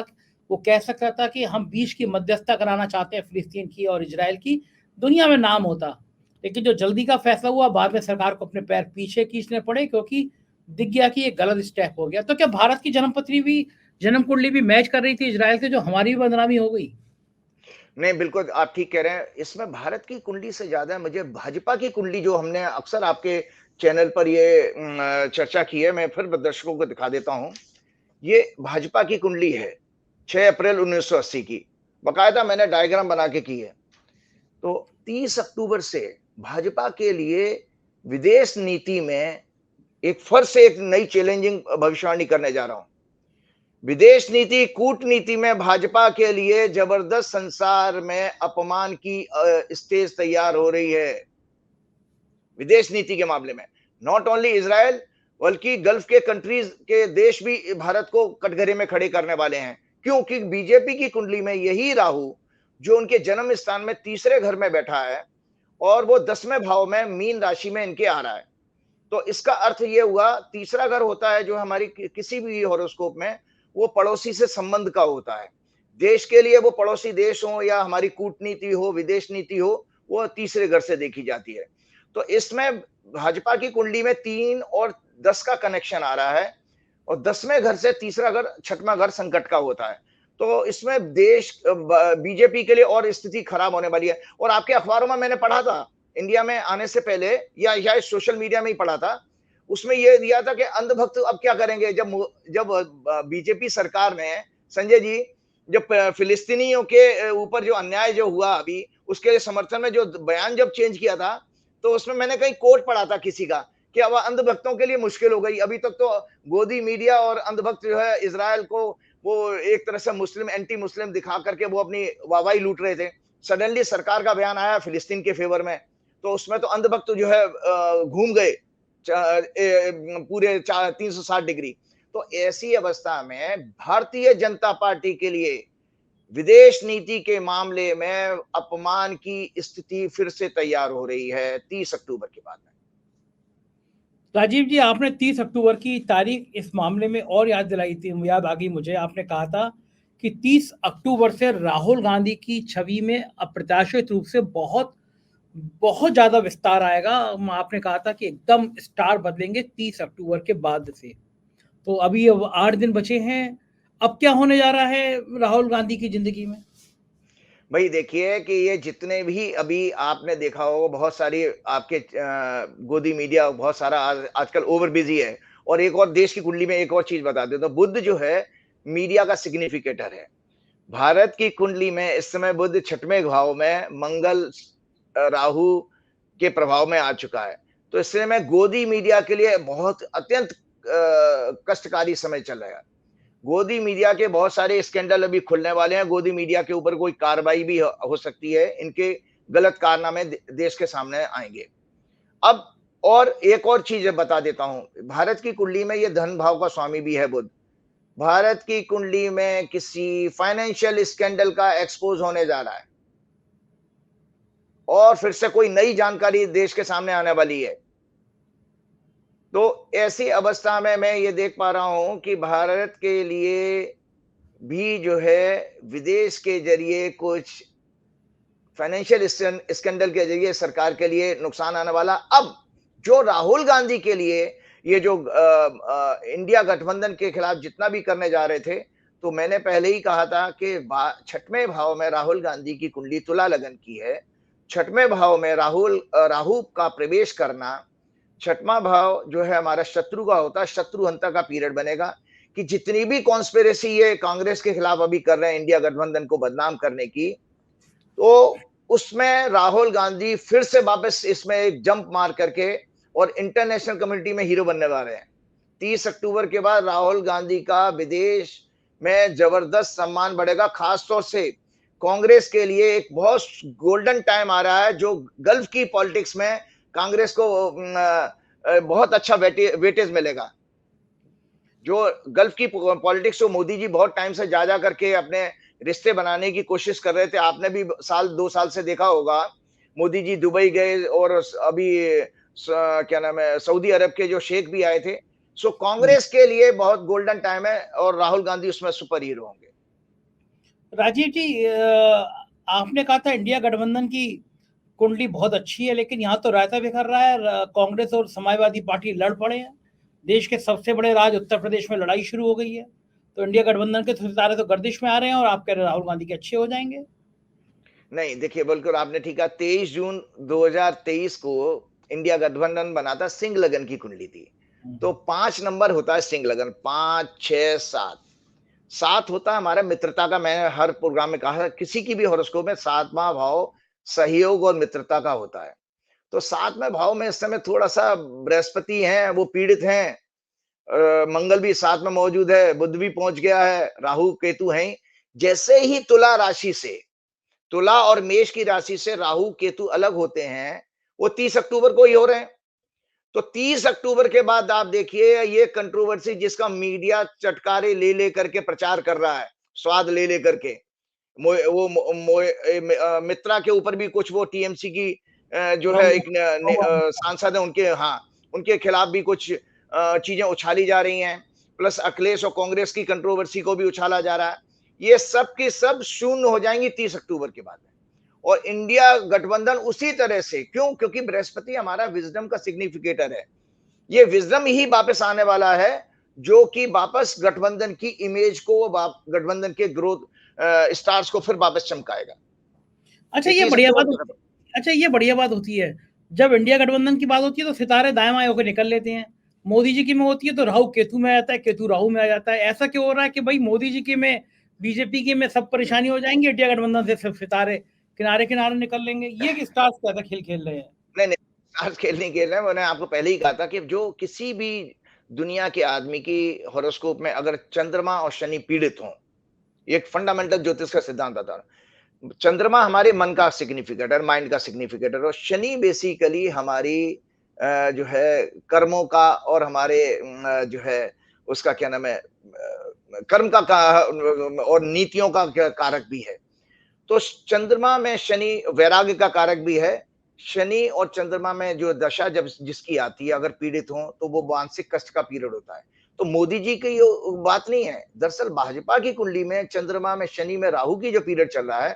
वो कह सकता था कि हम बीच की मध्यस्थता कराना चाहते हैं फिलिस्तीन की और इजराइल की, दुनिया में नाम होता। लेकिन जो जल्दी का फैसला हुआ, बाद में सरकार को अपने पैर पीछे खींचने पड़े क्योंकि दिख गया कि ये गलत स्टेप हो गया। तो क्या भारत की जन्मपत्री भी, जन्म कुंडली भी मैच कर रही थी इजराइल से, जो हमारी भी बदनामी हो गई? नहीं, बिल्कुल आप ठीक कह रहे हैं। इसमें भारत की कुंडली से ज्यादा मुझे भाजपा की कुंडली, जो हमने अक्सर आपके चैनल पर ये चर्चा की है, मैं फिर दर्शकों को दिखा देता हूं। ये भाजपा की कुंडली है 6 अप्रैल 1980 की, बकायदा मैंने डायग्राम बना के की है। तो 30 अक्टूबर से भाजपा के लिए विदेश नीति में एक फिर से एक नई चैलेंजिंग भविष्यवाणी करने जा रहा हूं। विदेश नीति कूटनीति में भाजपा के लिए जबरदस्त संसार में अपमान की स्टेज तैयार हो रही है। विदेश नीति के मामले में नॉट ओनली इजराइल, बल्कि गल्फ के कंट्रीज के देश भी भारत को कटघरे में खड़े करने वाले हैं। क्योंकि बीजेपी की कुंडली में यही राहु, जो उनके जन्म स्थान में तीसरे घर में बैठा है और वो 10वें भाव में मीन राशि में इनके आ रहा है। तो इसका अर्थ ये हुआ, तीसरा घर होता है जो हमारी किसी भी हॉरोस्कोप में, वो पड़ोसी से संबंध का होता है। देश के लिए वो पड़ोसी देश हो या हमारी कूटनीति हो, विदेश नीति हो, वो तीसरे घर से देखी जाती है। तो इसमें भाजपा की कुंडली में 3 और 10 का कनेक्शन आ रहा है और 10वें घर से तीसरा घर, छठवां घर संकट का होता है। तो इसमें देश बीजेपी के लिए और स्थिति खराब होने वाली है। और आपके अखबारों में मैंने पढ़ा था, इंडिया में आने से पहले, या शायद सोशल मीडिया में ही पढ़ा था, उसमें ये दिया था कि अंधभक्त अब क्या करेंगे, जब जब बीजेपी सरकार ने, संजय जी, जब फिलिस्तीनियों के ऊपर जो अन्याय जो हुआ अभी, उसके समर्थन में जो बयान जब चेंज किया था, तो उसमें मैंने कहीं कोट पढ़ा था किसी का कि अब अंधभक्तों के लिए मुश्किल हो गई। अभी तक तो गोदी मीडिया और अंधभक्त जो है इजराइल को वो एक तरह से मुस्लिम, एंटी मुस्लिम दिखा करके वो अपनी वाहवाही लूट रहे थे। सडनली सरकार का बयान आया फिलिस्तीन के फेवर में, तो उसमें तो अंधभक्त जो है घूम गए पूरे 360 डिग्री। तो ऐसी अवस्था में भारतीय जनता पार्टी के लिए विदेश नीति के मामले में अपमान की स्थिति फिर से तैयार हो रही है 30 अक्टूबर के बाद में। राजीव जी, आपने 30 अक्टूबर की तारीख इस मामले में और याद दिलाई थी, याद आ गई मुझे। आपने कहा था कि 30 अक्टूबर से राहुल गांधी की छवि में अप्रत्याशित रूप से बहुत बहुत ज्यादा विस्तार आएगा। आपने कहा था कि एकदम स्टार बदलेंगे 30 अक्टूबर के बाद से। तो अभी अब 8 दिन बचे हैं, अब क्या होने जा रहा है राहुल गांधी की जिंदगी में? भाई देखिए कि ये जितने भी अभी आपने देखा होगा, बहुत सारी आपके गोदी मीडिया बहुत सारा आजकल ओवर बिजी है। और एक और देश की कुंडली में एक और चीज बता दें तो बुध जो है मीडिया का सिग्निफिकेटर है। भारत की कुंडली में इस समय बुध 6वें भाव में मंगल राहु के प्रभाव में आ चुका है। तो इससे में गोदी मीडिया के लिए बहुत अत्यंत कष्टकारी समय चल रहा है। गोदी मीडिया के बहुत सारे स्कैंडल अभी खुलने वाले हैं। गोदी मीडिया के ऊपर कोई कार्रवाई भी हो सकती है, इनके गलत कारनामे देश के सामने आएंगे। अब और एक और चीज बता देता हूं, भारत की कुंडली में ये धन भाव का स्वामी भी है बुध। भारत की कुंडली में किसी फाइनेंशियल स्कैंडल का एक्सपोज होने जा रहा है और फिर से कोई नई जानकारी देश के सामने आने वाली है। तो ऐसी अवस्था में मैं ये देख पा रहा हूं कि भारत के लिए भी जो है विदेश के जरिए कुछ फाइनेंशियल स्कैंडल के जरिए सरकार के लिए नुकसान आने वाला। अब जो राहुल गांधी के लिए ये जो इंडिया गठबंधन के खिलाफ जितना भी करने जा रहे थे, तो मैंने पहले ही कहा था कि 6वें भाव में राहुल गांधी की कुंडली तुला लगन की है। 6वें भाव में राहु का प्रवेश करना, 6वां भाव जो है हमारा शत्रु का होता है, शत्रुहंता का पीरियड बनेगा कि जितनी भी कॉन्स्पिरेसी ये कांग्रेस के खिलाफ अभी कर रहे हैं इंडिया गठबंधन को बदनाम करने की, तो उसमें राहुल गांधी फिर से वापस इसमें एक जंप मार करके और इंटरनेशनल कम्युनिटी में हीरो बनने वाले हैं। 30 अक्टूबर के बाद राहुल गांधी का विदेश में जबरदस्त सम्मान बढ़ेगा। खासतौर से कांग्रेस के लिए एक बहुत गोल्डन टाइम आ रहा है, जो गल्फ की पॉलिटिक्स में कांग्रेस को बहुत अच्छा वेटेज मिलेगा। जो गल्फ की पॉलिटिक्स को मोदी जी बहुत टाइम से जा करके अपने रिश्ते बनाने की कोशिश कर रहे थे। आपने भी 2 साल से देखा होगा, मोदी जी दुबई गए और अभी क्या नाम है, सऊदी अरब के जो शेख भी आए थे। सो कांग्रेस के लिए बहुत गोल्डन टाइम है और राहुल गांधी उसमें सुपर हीरो होंगे। राजीव जी, आपने कहा था इंडिया गठबंधन की कुंडली बहुत अच्छी है, लेकिन यहाँ तो रायता बिखर रहा है। कांग्रेस और समाजवादी पार्टी लड़ पड़े हैं। देश के सबसे बड़े राज्य उत्तर प्रदेश में लड़ाई शुरू हो गई है। तो इंडिया गठबंधन के सितारे तो गर्दिश में आ रहे हैं और आप कह रहे हैं राहुल गांधी के अच्छे हो जाएंगे। नहीं देखिए, बिल्कुल आपने ठीक कहा। 23 जून 2023 को इंडिया गठबंधन बना था, सिंह लगन की कुंडली थी। तो 5 नंबर होता है सिंह लगन, 5, 6, 7। 7 होता है हमारा मित्रता का। मैंने हर प्रोग्राम में कहा, किसी की भी हॉरोस्कोप में 7वां भाव सहयोग और मित्रता का होता है। तो 7वें भाव में इस समय थोड़ा सा बृहस्पति हैं, वो पीड़ित हैं। मंगल भी 7 में मौजूद है, बुध भी पहुंच गया है, राहु केतु हैं। जैसे ही तुला राशि से, तुला और मेष की राशि से राहु केतु अलग होते हैं, वो 30 अक्टूबर को ही हो रहे हैं। तो 30 अक्टूबर के बाद आप देखिए ये कंट्रोवर्सी जिसका मीडिया चटकारे ले करके प्रचार कर रहा है, स्वाद ले करके। मित्रा के ऊपर भी कुछ वो टीएमसी की जो है एक सांसद है उनके, हाँ, उनके खिलाफ भी कुछ चीजें उछाली जा रही हैं, प्लस अखिलेश और कांग्रेस की कंट्रोवर्सी को भी उछाला जा रहा है। ये सब की सब शून्य हो जाएंगी 30 अक्टूबर के बाद। और इंडिया गठबंधन उसी तरह से, क्यों? क्योंकि बृहस्पति हमारा विजडम का सिग्निफिकेटर है। ये विजडम ही वापस आने वाला है, जो कि वापस गठबंधन की इमेज को, गठबंधन के ग्रोथ स्टार्स को फिर वापस चमकाएगा। अच्छा, ये बढ़िया बात होती है। अच्छा, ये बढ़िया बात होती है। जब इंडिया गठबंधन की बात होती है तो सितारे दाएं बाएं होकर निकल लेते हैं। मोदी जी की में होती है तो राहु केतु में आ जाता है, केतु राहु में आ जाता है। ऐसा क्यों हो रहा है कि भाई मोदी जी की में, बीजेपी की में सब परेशानी हो जाएंगी, इंडिया गठबंधन से सिर्फ सितारे किनारे किनारे निकल लेंगे? ये स्टार्स कैसा खेल खेल रहे हैं? नहीं, स्टार्स खेल नहीं खेल रहे हैं। मैंने आपको पहले ही कहा था कि जो किसी भी दुनिया के आदमी की हॉरोस्कोप में अगर चंद्रमा और शनि पीड़ित हों, ये एक फंडामेंटल ज्योतिष का सिद्धांत आता है। चंद्रमा हमारे मन का सिग्निफिकेटर, माइंड का सिग्निफिकेटर, और शनि बेसिकली हमारी जो है कर्मों का और हमारे जो है उसका क्या नाम है, कर्म का और नीतियों का कारक भी है। तो चंद्रमा में शनि वैराग्य का कारक भी है। शनि और चंद्रमा में जो दशा जब जिसकी आती है, अगर पीड़ित हो तो वो मानसिक कष्ट का पीरियड होता है। तो मोदी जी की ये बात नहीं है, दरअसल भाजपा की कुंडली में चंद्रमा में शनि में राहु की जो पीरियड चल रहा है,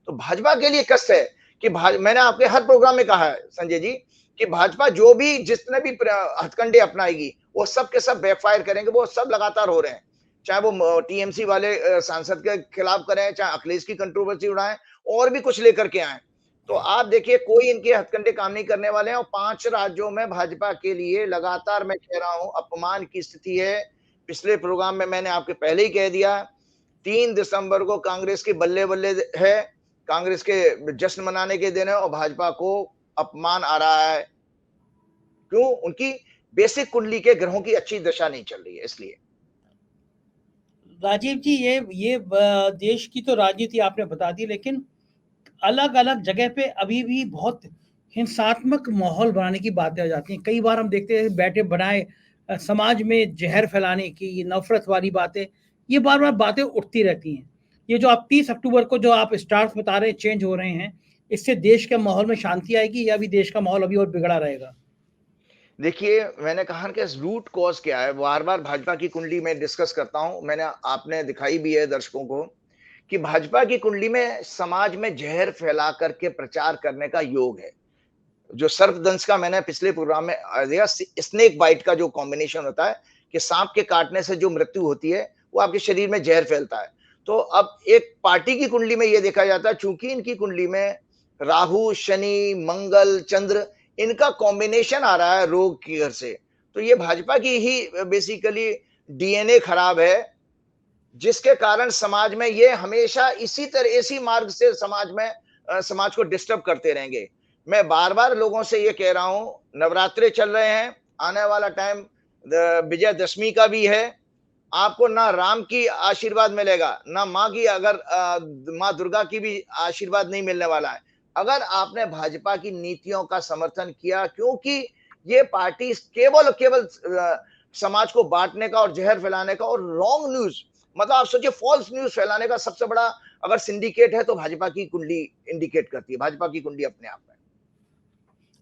तो भाजपा के लिए कष्ट है कि मैंने आपके हर प्रोग्राम में कहा है संजय जी कि भाजपा जो भी जितने भी हथकंडे अपनाएगी वो सब के सब बैकफायर करेंगे। वो सब लगातार हो रहे हैं, चाहे वो टीएमसी वाले सांसद के खिलाफ करें, चाहे अखिलेश की कंट्रोवर्सी उड़ाएं, और भी कुछ लेकर के आए। तो आप देखिए कोई इनके हथकंडे काम नहीं करने वाले हैं। और 5 राज्यों में भाजपा के लिए लगातार मैं कह रहा हूं अपमान की स्थिति है। पिछले प्रोग्राम में मैंने आपके पहले ही कह दिया, 3 दिसंबर को कांग्रेस की बल्ले बल्ले है, कांग्रेस के जश्न मनाने के दिन है, और भाजपा को अपमान आ रहा है। क्यों? उनकी बेसिक कुंडली के ग्रहों की अच्छी दशा नहीं चल रही है, इसलिए। राजीव जी, ये देश की तो राजनीति आपने बता दी, लेकिन अलग अलग जगह पे अभी भी बहुत हिंसात्मक माहौल बनाने की बातें आ जाती हैं। कई बार हम देखते हैं बैठे बनाए समाज में जहर फैलाने की, नफरत वाली बातें, ये बार बार बातें उठती रहती हैं। ये जो आप 30 अक्टूबर को जो आप स्टार्स बता रहे हैं चेंज हो रहे हैं, इससे देश के माहौल में शांति आएगी या भी देश का माहौल अभी और बिगड़ा रहेगा? देखिए, मैंने कहा कि रूट कॉज क्या है, बार-बार भाजपा की कुंडली में डिस्कस करता हूँ। मैंने आपने दिखाई भी है दर्शकों को कि भाजपा की कुंडली में समाज में जहर फैला करके प्रचार करने का योग है। जो सर्पदंश का मैंने पिछले प्रोग्राम में दिया, स्नेक बाइट का जो कॉम्बिनेशन होता है कि सांप के काटने से जो मृत्यु होती है, वो आपके शरीर में जहर फैलता है। तो अब एक पार्टी की कुंडली में ये देखा जाता है, चूंकि इनकी कुंडली में राहु, शनि, मंगल, चंद्र, इनका कॉम्बिनेशन आ रहा है रोग की घर से, तो ये भाजपा की ही बेसिकली डीएनए खराब है, जिसके कारण समाज में ये हमेशा इसी मार्ग से समाज में समाज को डिस्टर्ब करते रहेंगे। मैं बार-बार लोगों से ये कह रहा हूं, नवरात्रे चल रहे हैं, आने वाला टाइम विजयदशमी का भी है। आपको ना राम की आशीर्वाद मिलेगा, ना माँ की, अगर माँ दुर्गा की भी आशीर्वाद नहीं मिलने वाला है, अगर आपने भाजपा की नीतियों का समर्थन किया। क्योंकि ये पार्टी केवल केवल समाज को बांटने का और जहर फैलाने का और रॉन्ग न्यूज, मतलब आप सोचिए फॉल्स न्यूज फैलाने का सबसे बड़ा अगर सिंडिकेट है तो भाजपा की कुंडली इंडिकेट करती है, भाजपा की कुंडली अपने आप में।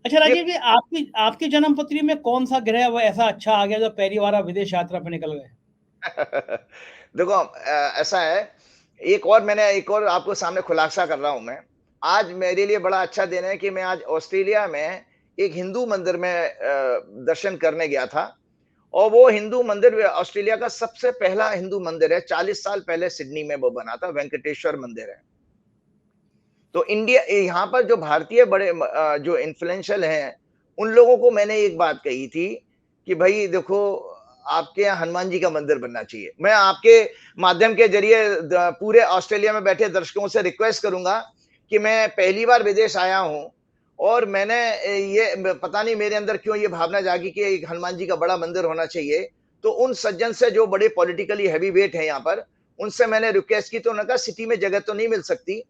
अच्छा राजीव जी, आपकी आपकी जन्म पत्री में कौन सा ग्रह वो ऐसा अच्छा आ गया जो पहली बार आप विदेश यात्रा पे निकल गए? देखो ऐसा है, एक और आपको सामने खुलासा कर रहा हूं मैं। आज मेरे लिए बड़ा अच्छा दिन है कि मैं आज ऑस्ट्रेलिया में एक हिंदू मंदिर में दर्शन करने गया था। और वो हिंदू मंदिर ऑस्ट्रेलिया का सबसे पहला हिंदू मंदिर है, 40 साल पहले सिडनी में वो बना था, वेंकटेश्वर मंदिर है। तो इंडिया यहाँ पर जो भारतीय बड़े जो इन्फ्लुएंशियल हैं, उन लोगों को मैंने एक बात कही थी कि भाई देखो, आपके यहाँ हनुमान जी का मंदिर बनना चाहिए। मैं आपके माध्यम के जरिए पूरे ऑस्ट्रेलिया में बैठे दर्शकों से रिक्वेस्ट करूंगा कि मैं पहली बार विदेश आया हूं और मैंने ये पता नहीं मेरे अंदर क्यों ये भावना जागी कि एक हनुमान जी का बड़ा मंदिर होना चाहिए। तो उन सज्जन से जो बड़े पॉलिटिकली हैवी वेट है यहाँ पर, उनसे मैंने रिक्वेस्ट की, तो उन्होंने कहा सिटी में जगह तो नहीं मिल सकती,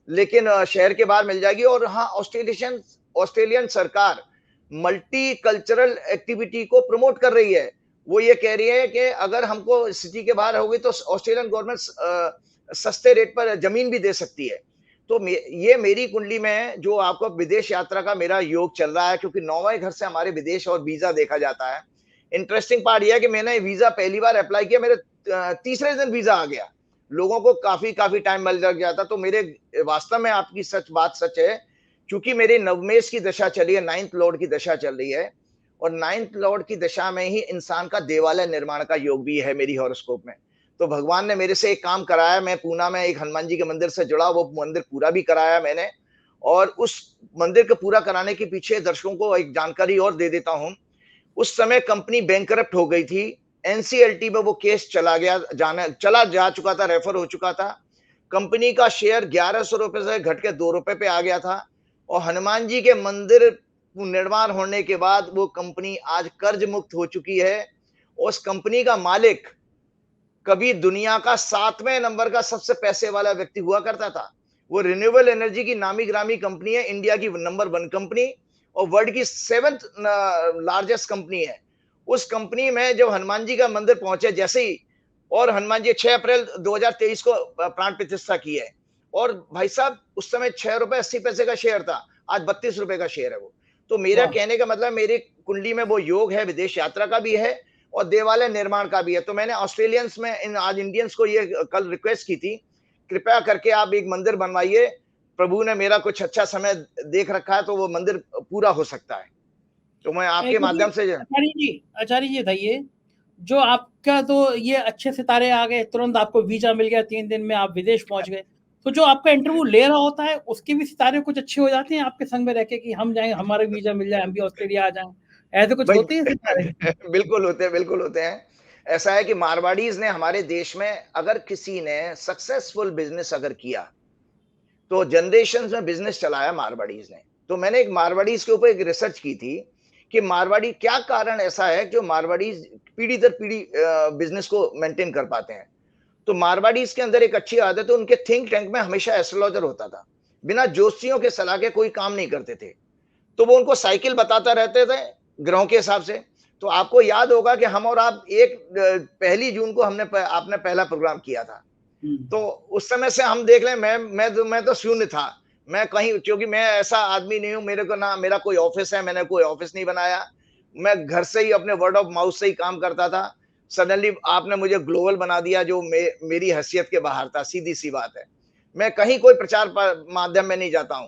लेकिन शहर के बाहर मिल जाएगी। और हाँ, ऑस्ट्रेलियन सरकार मल्टी कल्चरल एक्टिविटी को प्रमोट कर रही है। वो ये कह रही है कि अगर हमको सिटी के बाहर होगी तो ऑस्ट्रेलियन गवर्नमेंट सस्ते रेट पर जमीन भी दे सकती है। तो ये मेरी कुंडली में जो आपको विदेश यात्रा का मेरा योग चल रहा है, क्योंकि 9वें घर से हमारे विदेश और वीजा देखा जाता है। इंटरेस्टिंग पार्ट यह है कि मैंने वीजा पहली बार अप्लाई किया, मेरे तीसरे दिन वीजा आ गया। लोगों को काफी काफी टाइम मिल लग जाता। तो मेरे वास्तव में आपकी बात सच है, क्योंकि मेरी नवमेश की दशा चली है, 9th लॉर्ड की दशा चल रही है, और 9th लॉर्ड की दशा में ही इंसान का देवालय निर्माण का योग भी है मेरी हॉरोस्कोप में। तो भगवान ने मेरे से एक काम कराया, मैं पूना में एक हनुमान जी के मंदिर से जुड़ा, वो मंदिर पूरा भी कराया मैंने। और उस मंदिर को पूरा कराने के पीछे दर्शकों को एक जानकारी और दे देता हूं। उस समय कंपनी बैंकरप्ट हो गई थी, एनसीएलटी में वो केस चला जा चुका था, रेफर हो चुका था। कंपनी का शेयर 1100 रुपए से घट के 2 रुपए पे आ गया था, और हनुमान जी के मंदिर निर्माण होने के बाद वो कंपनी आज कर्ज मुक्त हो चुकी है। उस कंपनी का मालिक कभी दुनिया का 7वें नंबर का सबसे पैसे वाला व्यक्ति हुआ करता था। वो रिन्यूएबल एनर्जी की नामी ग्रामी कंपनी है, इंडिया की नंबर 1 कंपनी और वर्ल्ड की 7th लार्जेस्ट कंपनी है। उस कंपनी में जब हनुमान जी का मंदिर पहुंचे जैसे ही, और हनुमान जी 6 अप्रैल 2023 को प्राण प्रतिष्ठा की है, और भाई साहब उस समय 6 रुपए 80 पैसे का शेयर था, आज 32 रुपए का शेयर है वो। तो मेरा कहने का मतलब, मेरी कुंडली में वो योग है, विदेश यात्रा का भी है और देवालय निर्माण का भी है। तो मैंने ऑस्ट्रेलियंस में आज इंडियंस को ये कल रिक्वेस्ट की थी, कृपया करके आप एक मंदिर बनवाइए। प्रभु ने मेरा कुछ अच्छा समय देख रखा है, तो वो मंदिर पूरा हो सकता है। तो मैं आपके माध्यम से आचार्य जी बताइए, जो आपका तो ये अच्छे सितारे आ गए, तुरंत आपको वीजा मिल गया, 3 दिन में आप विदेश पहुंच गए, तो जो आपका इंटरव्यू ले रहा होता है उसके भी सितारे कुछ अच्छे हो जाते हैं आपके संग में रह के, कि हम जाएंगे, हमारे वीजा मिल जाए, हम भी ऑस्ट्रेलिया आ जाएं, ऐसे कुछ होते हैं सितारे? बिल्कुल होते हैं, बिल्कुल होते हैं। ऐसा है कि मारवाड़ीज ने हमारे देश में, अगर किसी ने सक्सेसफुल बिजनेस अगर किया, तो जनरेशन में बिजनेस चलाया मारवाड़ीज ने। तो मैंने एक मारवाड़ीज के ऊपर एक रिसर्च की थी कि मारवाड़ी, क्या कारण ऐसा है कि मारवाड़ी पीढ़ी दर पीढ़ी बिजनेस को मेंटेन कर पाते हैं। तो मारवाड़ीज के अंदर एक अच्छी आदत है, उनके थिंक टैंक में हमेशा एस्ट्रोलॉजर होता था। बिना ज्योतिषियों के सलाह के कोई काम नहीं करते थे। तो वो उनको साइकिल बताता रहते थे ग्रहों के हिसाब से। तो आपको याद होगा कि हम और आप एक 1 जून को आपने पहला प्रोग्राम किया था। तो उस समय से हम देख लें, मैं तो शून्य था। मैं कहीं, क्योंकि मैं ऐसा आदमी नहीं हूं, मेरे को ना मेरा कोई ऑफिस है, मैंने कोई ऑफिस नहीं बनाया। मैं घर से ही अपने वर्ड ऑफ माउथ से ही काम करता था। सडनली आपने मुझे ग्लोबल बना दिया, जो मेरी हैसियत के बाहर था, सीधी सी बात है। मैं कहीं कोई प्रचार माध्यम में नहीं जाता हूं,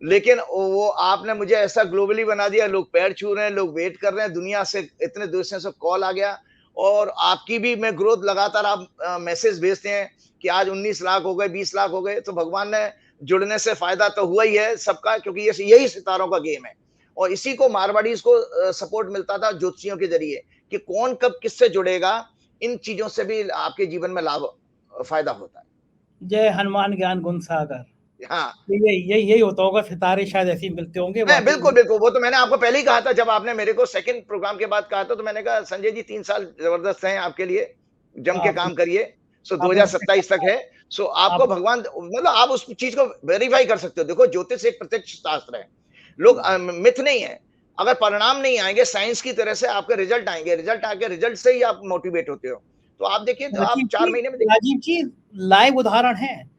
लेकिन वो आपने मुझे ऐसा ग्लोबली बना दिया, लोग पैर छू रहे हैं, लोग वेट कर रहे हैं, दुनिया से इतने देशों से कॉल आ गया। और आपकी भी मैं ग्रोथ लगातार, आप मैसेज भेजते हैं कि आज 19 लाख हो गए, 20 लाख हो गए। तो भगवान ने जुड़ने से फायदा तो हुआ ही है सबका, क्योंकि यही सितारों का गेम है। और इसी को मारवाड़ीज को सपोर्ट मिलता था ज्योतिषियों के जरिए, कि कौन कब किससे जुड़ेगा। इन चीजों से भी आपके जीवन में लाभ फायदा होता है। जय हनुमान ज्ञान गुण सागर। हाँ, यही होता होगा, सितारे शायद ऐसे ही मिलते होंगे बिल्कुल बिल्कुल। वो तो मैंने आपको पहले ही कहा था, जब आपने मेरे को सेकंड प्रोग्राम के बाद कहा था, तो मैंने कहा संजय जी 3 साल जबरदस्त हैं आपके लिए, जम के काम करिए। सो 2027 तक है। सो आपको भगवान, मतलब आप उस चीज को वेरीफाई कर सकते हो। देखो, ज्योतिष एक प्रत्यक्ष शास्त्र है, लोग मिथ नहीं है। अगर परिणाम नहीं आएंगे साइंस की तरह से, आपके रिजल्ट आएंगे, रिजल्ट आके रिजल्ट से ही आप मोटिवेट होते हो। तो आप देखिए, तो आप 4 महीने में राजीव जी लाइव उदाहरण है।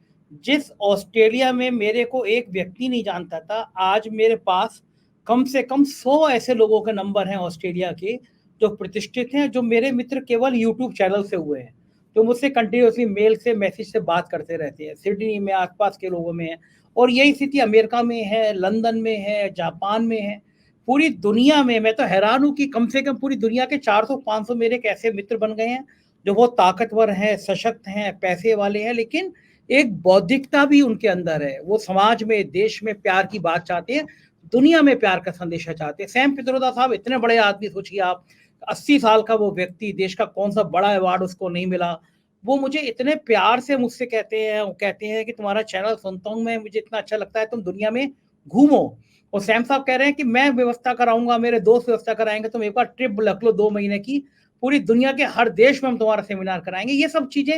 जिस ऑस्ट्रेलिया में मेरे को एक व्यक्ति नहीं जानता था, आज मेरे पास कम से कम 100 ऐसे लोगों के नंबर हैं ऑस्ट्रेलिया के, जो प्रतिष्ठित हैं, जो मेरे मित्र केवल यूट्यूब चैनल से हुए हैं, तो मुझसे कंटिन्यूसली मेल से, मैसेज से बात करते रहते हैं। सिडनी में, आसपास के लोगों में है, और यही स्थिति अमेरिका में है, लंदन में है, जापान में है, पूरी दुनिया में। मैं तो हैरान हूँ कि कम से कम पूरी दुनिया के 400-500 मेरे एक ऐसे मित्र बन गए हैं, जो बहुत ताकतवर हैं, सशक्त हैं, पैसे वाले हैं, लेकिन एक बौद्धिकता भी उनके अंदर है। वो समाज में, देश में प्यार की बात चाहते हैं, दुनिया में प्यार का संदेशा चाहते हैं। सैम पित्रोदा साहब इतने बड़े आदमी, सोचिए आप, 80 साल का वो व्यक्ति, देश का कौन सा बड़ा अवार्ड उसको नहीं मिला, वो मुझे इतने प्यार से मुझसे कहते हैं कि तुम्हारा चैनल सुनता हूँ मैं, मुझे इतना अच्छा लगता है, तुम दुनिया में घूमो। और सैम साहब कह रहे हैं कि मैं व्यवस्था कराऊंगा, मेरे दोस्त व्यवस्था कराएंगे, तुम एक बार ट्रिप रख लो 2 महीने की, पूरी दुनिया के हर देश में हम तुम्हारा सेमिनार कराएंगे। ये सब चीजें,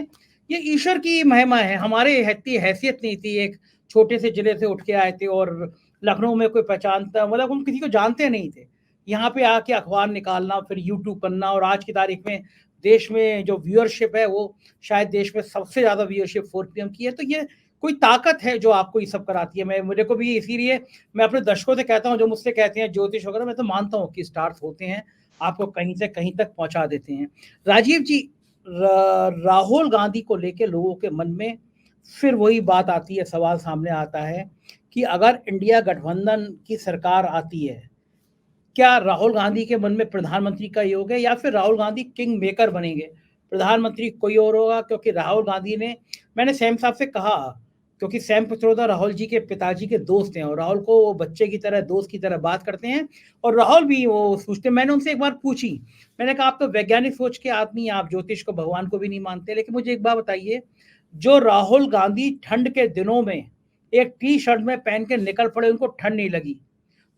ये ईश्वर की महिमा है। हमारे हैसियत नहीं थी, एक छोटे से जिले से उठ के आए थे, और लखनऊ में कोई पहचानता, मतलब हम किसी को जानते नहीं थे, यहाँ पे आके अखबार निकालना, फिर यूट्यूब करना, और आज की तारीख में देश में जो व्यूअरशिप है वो शायद देश में सबसे ज़्यादा व्यूअरशिप 4 पीएम की है। तो ये कोई ताकत है जो आपको ये सब कराती है। मैं मुझे को भी इसीलिए मैं अपने दर्शकों से कहता हूँ जो मुझसे कहते हैं ज्योतिष वगैरह, मैं तो मानता हूँ कि स्टार्स होते हैं, आपको कहीं से कहीं तक पहुँचा देते हैं। राजीव जी, राहुल गांधी को लेके लोगों के मन में फिर वही बात आती है, सवाल सामने आता है कि अगर इंडिया गठबंधन की सरकार आती है, क्या राहुल गांधी के मन में प्रधानमंत्री का योग है, या फिर राहुल गांधी किंग मेकर बनेंगे, प्रधानमंत्री कोई और होगा? क्योंकि राहुल गांधी ने, मैंने सैम साहब से कहा, क्योंकि सैम पित्रोदा राहुल जी के पिताजी के दोस्त हैं, और राहुल को वो बच्चे की तरह, दोस्त की तरह बात करते हैं, और राहुल भी वो सोचते। मैंने उनसे एक बार पूछी, मैंने कहा आप तो वैज्ञानिक सोच के आदमी हैं, आप ज्योतिष को, भगवान को भी नहीं मानते, लेकिन मुझे एक बात बताइए, जो राहुल गांधी ठंड के दिनों में एक टी शर्ट में पहन के निकल पड़े, उनको ठंड नहीं लगी,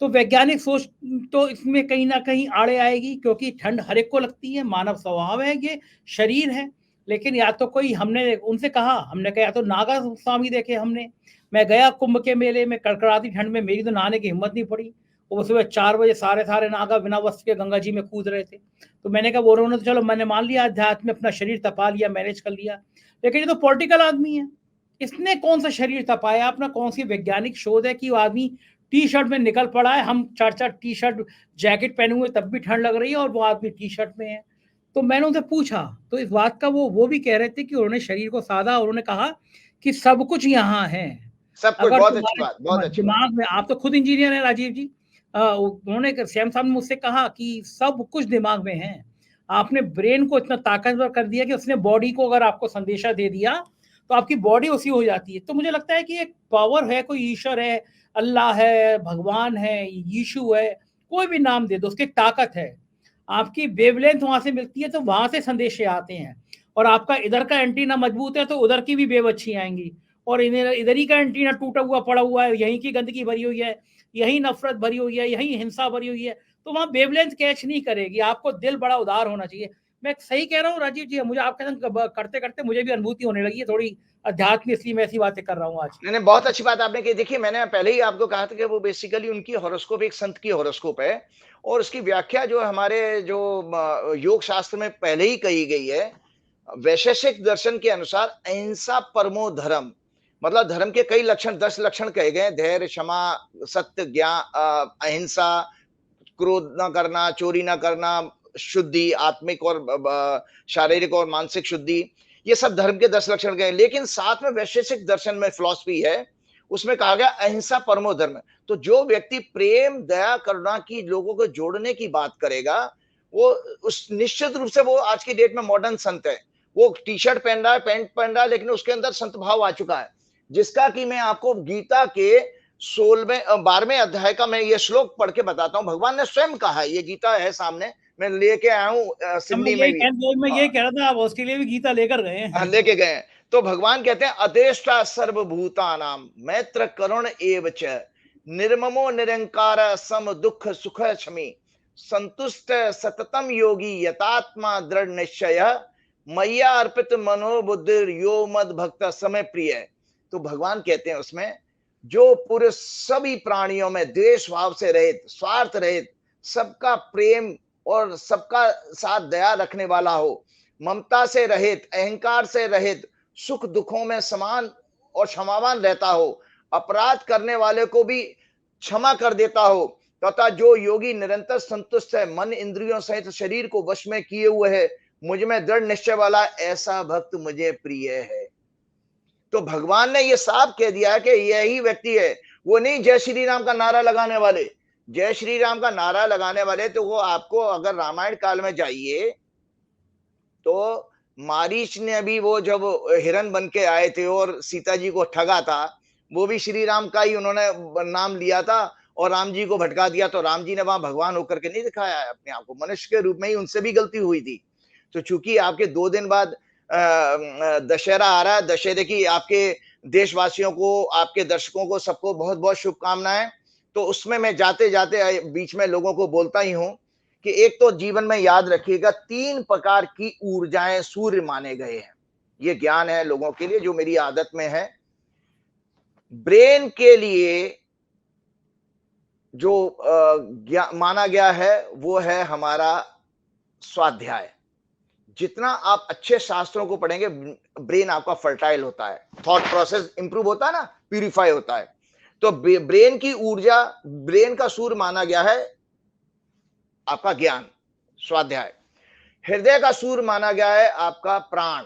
तो वैज्ञानिक सोच तो इसमें कहीं ना कहीं आड़े आएगी, क्योंकि ठंड हर एक को लगती है, मानव स्वभाव है, ये शरीर है। लेकिन या तो कोई, हमने उनसे कहा, हमने कहा या तो नागा स्वामी देखे हमने, मैं गया कुंभ के मेले में कड़कड़ाती ठंड में, मेरी तो नहाने की हिम्मत नहीं पड़ी, वो सुबह 4 बजे सारे सारे नागा बिना वस्त्र के गंगा जी में कूद रहे थे। तो मैंने कहा वो उन्होंने तो चलो, मैंने मान लिया अध्यात्म में अपना शरीर तपा लिया, मैनेज कर लिया, लेकिन ये तो पॉलिटिकल आदमी है, इसने कौन सा शरीर तपाया अपना? कौन सी वैज्ञानिक शोध है कि वो आदमी टी शर्ट में निकल पड़ा है? हम 4 4 टी शर्ट जैकेट पहने हुए तब भी ठंड लग रही है, और वो आदमी टी शर्ट में है। तो मैंने उनसे पूछा, तो इस बात का वो भी कह रहे थे कि उन्होंने शरीर को साधा, उन्होंने कहा कि सब कुछ यहाँ है, सब कुछ, अगर बहुत अच्छी तुम्हारे बात, बहुत अच्छी बात। दिमाग में, आप तो खुद इंजीनियर हैं राजीव जी, उन्होंने, श्याम साहब ने मुझसे कहा कि सब कुछ दिमाग में है, आपने ब्रेन को इतना ताकतवर कर दिया कि उसने बॉडी को अगर आपको संदेशा दे दिया तो आपकी बॉडी उसी हो जाती है। तो मुझे लगता है कि एक पावर है, कोई ईश्वर है, अल्लाह है, भगवान है, यीशु है, कोई भी नाम दे दो, उसकी ताकत है। आपकी वेवलेंथ वहां से मिलती है, तो वहां से संदेशे आते हैं, और आपका इधर का एंटीना मजबूत है तो उधर की भी वेव अच्छी आएंगी, और इधर इधर ही का एंटीना टूटा हुआ पड़ा हुआ है, यहीं की गंदगी भरी हुई है, यही नफरत भरी हुई है, यही हिंसा भरी हुई है, तो वहां वेवलेंथ कैच नहीं करेगी। आपको दिल बड़ा उदार होना चाहिए। मैं सही कह रहा हूँ राजीव जी? मुझे आपके संग करते करते मुझे भी अनुभूति होने लगी है थोड़ी अध्यात्म, इसलिए मैं ऐसी बातें कर रहा हूँ आज। नहीं, नहीं, बहुत अच्छी बात आपने की। देखिए, मैंने पहले ही आपको कहा था कि वो बेसिकली उनकी हॉरोस्कोप एक संत की हॉरोस्कोप है, और उसकी व्याख्या जो हमारे जो योग शास्त्र में पहले ही कही गई है। वैशेषिक दर्शन के अनुसार अहिंसा परमो धर्म, मतलब धर्म के कई लक्षण, 10 लक्षण कहे गए हैं। धैर्य, क्षमा, सत्य, ज्ञान, अहिंसा, क्रोध ना करना, चोरी ना करना, शुद्धि, आत्मिक और शारीरिक और मानसिक शुद्धि, ये सब धर्म के 10 लक्षण गए। लेकिन साथ में वैशेषिक दर्शन में फिलॉसफी है, उसमें कहा गया अहिंसा परमो धर्म। तो जो व्यक्ति प्रेम, दया, करुणा की, लोगों को जोड़ने की बात करेगा, वो उस निश्चित रूप से वो आज की डेट में मॉडर्न संत है। वो टी शर्ट पहन रहा है, पैंट पहन रहा है, लेकिन उसके अंदर संत भाव आ चुका है, जिसका कि मैं आपको गीता के 16वें 12वें अध्याय का मैं ये श्लोक पढ़ के बताता हूँ। भगवान ने स्वयं कहा है, ये गीता है सामने, मैं लेके आया हूँ सिडनी में भी। मैं यही कह रहा था, आप ऑस्ट्रेलिया भी गीता लेकर गए हैं। लेके गए हैं। तो भगवान कहते हैं अदेष्टा सर्वभूतानाम मैत्र करुण एव च निर्ममो निरंकार सम दुख सुख क्षमी संतुष्ट सततम योगी यतात्मा दृढ़ निश्चय मैया अर्पित मनोबुद्धि यो मद भक्त समय प्रिय। तो भगवान कहते हैं उसमें, जो पूरे सभी प्राणियों में द्वेष भाव से रहित, स्वार्थ रहित, सबका प्रेम और सबका साथ दया रखने वाला हो, ममता से रहित, अहंकार से रहित, सुख दुखों में समान और क्षमावान रहता हो, अपराध करने वाले को भी क्षमा कर देता हो, तथा जो योगी निरंतर संतुष्ट है, मन इंद्रियों सहित शरीर को वश में किए हुए है, मुझ में दृढ़ निश्चय वाला, ऐसा भक्त मुझे प्रिय है। तो भगवान ने ये साफ कह दिया है कि यही व्यक्ति है। वो नहीं जय श्री राम का नारा लगाने वाले, जय श्री राम का नारा लगाने वाले तो वो आपको अगर रामायण काल में जाइए तो मारीच ने भी वो जब हिरण बन के आए थे और सीता जी को ठगा था, वो भी श्री राम का ही उन्होंने नाम लिया था और राम जी को भटका दिया। तो राम जी ने वहां भगवान होकर के नहीं दिखाया है अपने आप को, मनुष्य के रूप में ही उनसे भी गलती हुई थी। तो चूंकि आपके 2 दिन बाद दशहरा आ रहा है, दशहरे की आपके देशवासियों को, आपके दर्शकों को, सबको बहुत बहुत शुभकामनाएं। तो उसमें मैं जाते जाते बीच में लोगों को बोलता ही हूं कि एक तो जीवन में याद रखिएगा, 3 प्रकार की ऊर्जाएं सूर्य माने गए हैं। ये ज्ञान है लोगों के लिए जो मेरी आदत में है। ब्रेन के लिए जो माना गया है वो है हमारा स्वाध्याय। जितना आप अच्छे शास्त्रों को पढ़ेंगे, ब्रेन आपका फर्टाइल होता है, थॉट प्रोसेस इंप्रूव होता है ना, प्यूरिफाई होता है। तो ब्रेन की ऊर्जा, ब्रेन का सूर माना गया है आपका ज्ञान, स्वाध्याय। हृदय का सूर माना गया है आपका प्राण।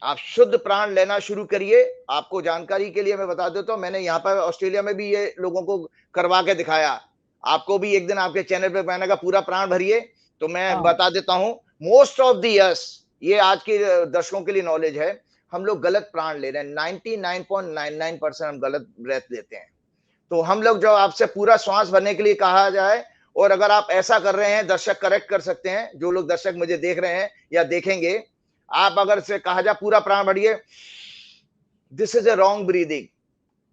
आप शुद्ध प्राण लेना शुरू करिए। आपको जानकारी के लिए मैं बता देता हूं, मैंने यहाँ पर ऑस्ट्रेलिया में भी ये लोगों को करवा के दिखाया। आपको भी एक दिन आपके चैनल पे मैंने कहा पूरा प्राण भरिए, तो मैं हाँ, बता देता हूं। मोस्ट ऑफ द यस, ये आज के दर्शकों के लिए नॉलेज है, हम लोग गलत प्राण ले रहे हैं। 99.99% हम गलत ब्रेथ लेते हैं। तो हम लोग जो आपसे पूरा श्वास भरने के लिए कहा जाए, और अगर आप ऐसा कर रहे हैं, दर्शक करेक्ट कर सकते हैं, जो लोग दर्शक मुझे देख रहे हैं या देखेंगे, आप अगर से कहा जाए पूरा प्राण भरिए, this is a wrong breathing,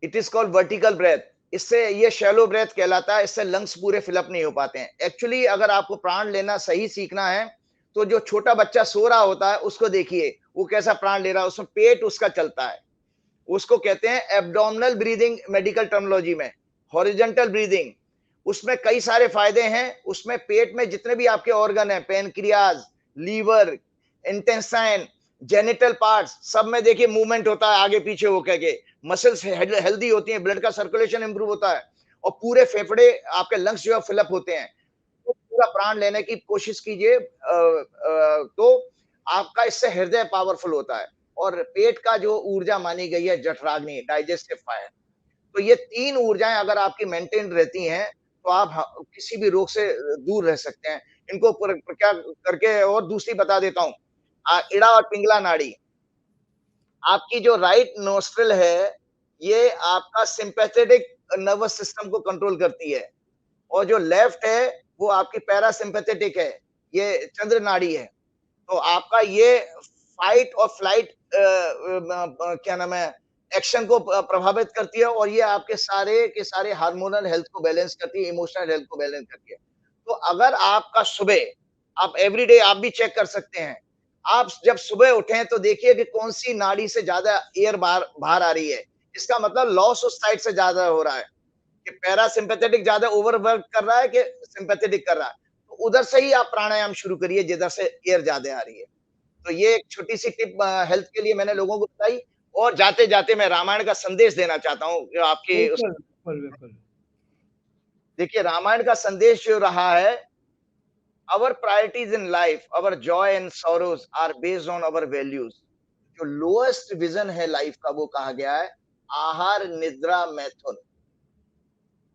it is called vertical breath. इससे ये शैलो ब्रेथ कहलाता है, इससे लंग्स पूरे फिलअप नहीं हो पाते हैं। एक्चुअली अगर आपको प्राण लेना सही सीखना है, तो जो छोटा बच्चा सो रहा होता है उसको देखिए, वो कैसा प्राण ले रहा है, उसमें पेट उसका चलता है, उसको कहते हैं एब्डोमिनल ब्रीदिंग मेडिकल टर्मिनोलॉजी में, हॉरिजॉन्टल ब्रीदिंग। उसमें कई सारे फायदे हैं। उसमें पेट में जितने भी आपके ऑर्गन हैं, pancreas, liver, intestine, genital parts, सब में देखिए मूवमेंट होता है आगे पीछे होकर के। मसल्स हेल्दी होती हैं, ब्लड का सर्कुलेशन इंप्रूव होता है, और पूरे फेफड़े आपके लंग्स जो है फिलअप होते हैं। तो पूरा प्राण लेने की कोशिश कीजिए, तो आपका इससे हृदय पावरफुल होता है। और पेट का जो ऊर्जा मानी गई है जठराग्नि, डाइजेस्टिव फायर। तो ये तीन ऊर्जाएं अगर आपकी मेंटेन रहती हैं, तो आप किसी भी रोग से दूर रह सकते हैं। इनको क्या करके, और दूसरी बता देता हूँ, इड़ा और पिंगला नाड़ी। आपकी जो राइट नोस्ट्रिल है, ये आपका सिंपैथेटिक नर्वस सिस्टम को कंट्रोल करती है, और जो लेफ्ट है वो आपकी पैरासिम्पैथेटिक है, ये चंद्र नाड़ी है। तो आपका ये फाइट और फ्लाइट क्या नाम है, एक्शन को प्रभावित करती है, और ये आपके सारे के सारे हार्मोनल हेल्थ को बैलेंस करती है, इमोशनल हेल्थ को बैलेंस करती है। तो अगर आपका सुबह, आप एवरीडे आप भी चेक कर सकते हैं, आप जब सुबह उठें तो देखिए कि कौन सी नाड़ी से ज्यादा एयर बाहर बाहर आ रही है। इसका मतलब लॉस उस साइड से ज्यादा हो रहा है, कि पैरासिम्पैथेटिक ज्यादा ओवरवर्क कर रहा है कि सिंपैथेटिक कर रहा है। तो उधर से ही आप प्राणायाम शुरू करिए जिधर से एयर ज्यादा आ रही है। तो ये एक छोटी सी टिप हेल्थ के लिए मैंने लोगों को बताई। और जाते जाते मैं रामायण का संदेश देना चाहता हूँ जो आपके उस, बिल्कुल, बिल्कुल, बिल्कुल। देखिए रामायण का संदेश जो रहा है, our priorities in life, our joy and sorrows are based on our values। जो लोएस्ट विजन है लाइफ का, वो कहा गया है आहार निद्रा मैथुन,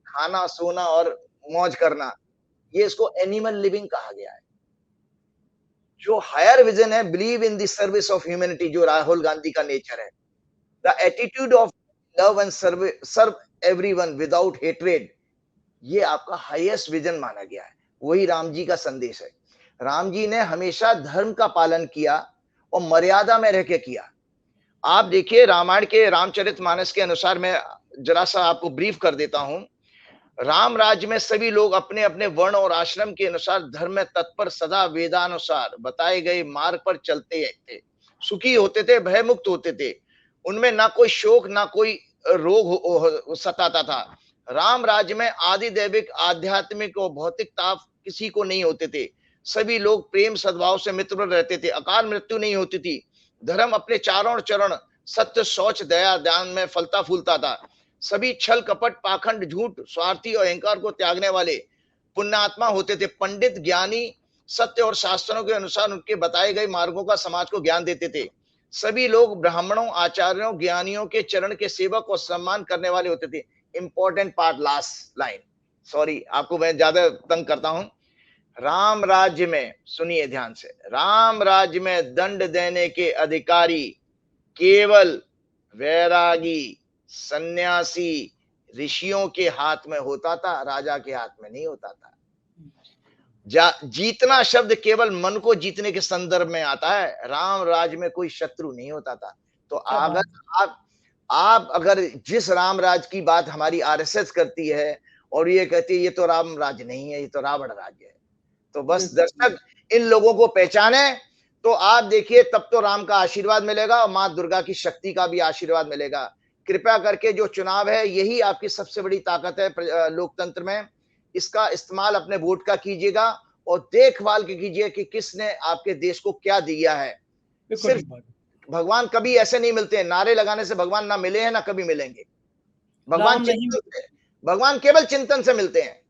खाना सोना और मौज करना, ये इसको एनिमल लिविंग कहा गया है। जो हायर विजन है, believe in the service of humanity, जो राहुल गांधी का नेचर है, the attitude of love and serve everyone without hatred, ये आपका हाईएस्ट विजन माना गया है। वही राम जी का संदेश है। राम जी ने हमेशा धर्म का पालन किया, और मर्यादा में रह के किया। आप देखिए रामायण के रामचरितमानस के अनुसार, मैं जरा सा आपको ब्रीफ कर देता हूं। राम राज्य में सभी लोग अपने अपने वर्ण और आश्रम के अनुसार धर्म में तत्पर, सदा वेदानुसार बताए गए मार्ग पर चलते थे, सुखी होते थे, भयमुक्त होते थे। उनमें ना कोई शोक ना कोई रोग सताता था। राम राज्य में आदि दैविक, आध्यात्मिक और भौतिक ताप किसी को नहीं होते थे। सभी लोग प्रेम सद्भाव से मित्र रहते थे। अकाल मृत्यु नहीं होती थी। धर्म अपने चारों चरण, सत्य, शौच, दया, दान में फलता फूलता था। सभी छल कपट, पाखंड, झूठ, स्वार्थी और अहंकार को त्यागने वाले पुण्यात्मा होते थे। पंडित ज्ञानी सत्य और शास्त्रों के अनुसार उनके बताए गए मार्गों का समाज को ज्ञान देते थे। सभी लोग ब्राह्मणों, आचार्यों, ज्ञानियों के चरण के सेवक और सम्मान करने वाले होते थे। Important part, last line, sorry आपको मैं ज्यादा तंग करता हूं। राम राज्य में, सुनिए ध्यान से, राम राज्य में दंड देने के अधिकारी केवल वैरागी, सन्यासी, ऋषियों के हाथ में होता था, राजा के हाथ में नहीं होता था। जीतना शब्द केवल मन को जीतने के संदर्भ में आता है। राम राज में कोई शत्रु नहीं होता था। तो क्या अगर बात! आप अगर जिस राम राज की बात हमारी आरएसएस करती है, और ये कहती है ये तो राम राज नहीं है, ये तो रावण राज्य है, तो बस बिल्कुल, दर्शक इन लोगों को पहचाने, तो आप देखिए तब तो राम का आशीर्वाद मिलेगा, और मां दुर्गा की शक्ति का भी आशीर्वाद मिलेगा। कृपया करके जो चुनाव है यही आपकी सबसे बड़ी ताकत है लोकतंत्र में। इसका इस्तेमाल अपने वोट का कीजिएगा और देखभाल कीजिए कि किसने आपके देश को क्या दिया है। बिल्कुल सिर्फ ठीक बात। भगवान कभी ऐसे नहीं मिलते हैं, नारे लगाने से भगवान ना मिले हैं ना कभी मिलेंगे। भगवान राम नहीं चिंतन से, भगवान केवल चिंतन से मिलते हैं।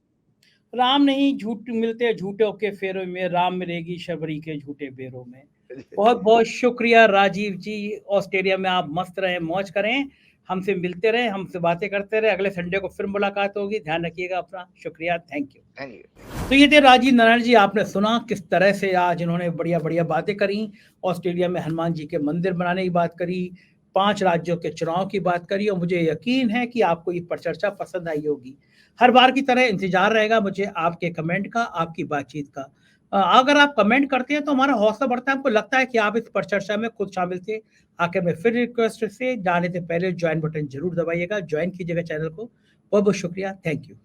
राम नहीं झूठ मिलते झूठों के फेरों में, राम मिलेगी शबरी के झूठे बेरों में। बहुत बहुत शुक्रिया राजीव जी, ऑस्ट्रेलिया में आप मस्त रहें, मौज करें, हमसे मिलते रहें, हमसे बातें करते रहें। अगले संडे को फिर मुलाकात होगी, ध्यान रखिएगा अपना। शुक्रिया, थैंक यू। Thank you. तो ये थे राजीव नारायण जी। आपने सुना किस तरह से आज इन्होंने बढ़िया बढ़िया बातें करी। ऑस्ट्रेलिया में हनुमान जी के मंदिर बनाने की बात करी, 5 राज्यों के चुनाव की बात करी, और मुझे यकीन है कि आपको ये परिचर्चा पसंद आई होगी। हर बार की तरह इंतजार रहेगा मुझे आपके कमेंट का, आपकी बातचीत का। अगर आप कमेंट करते हैं तो हमारा हौसला बढ़ता है, हमको लगता है कि आप इस परिचर्चा में खुद शामिल थे। आखिर में फिर रिक्वेस्ट से जाने से पहले ज्वाइन बटन जरूर दबाइएगा, ज्वाइन कीजिएगा चैनल को। बहुत बहुत शुक्रिया, थैंक यू।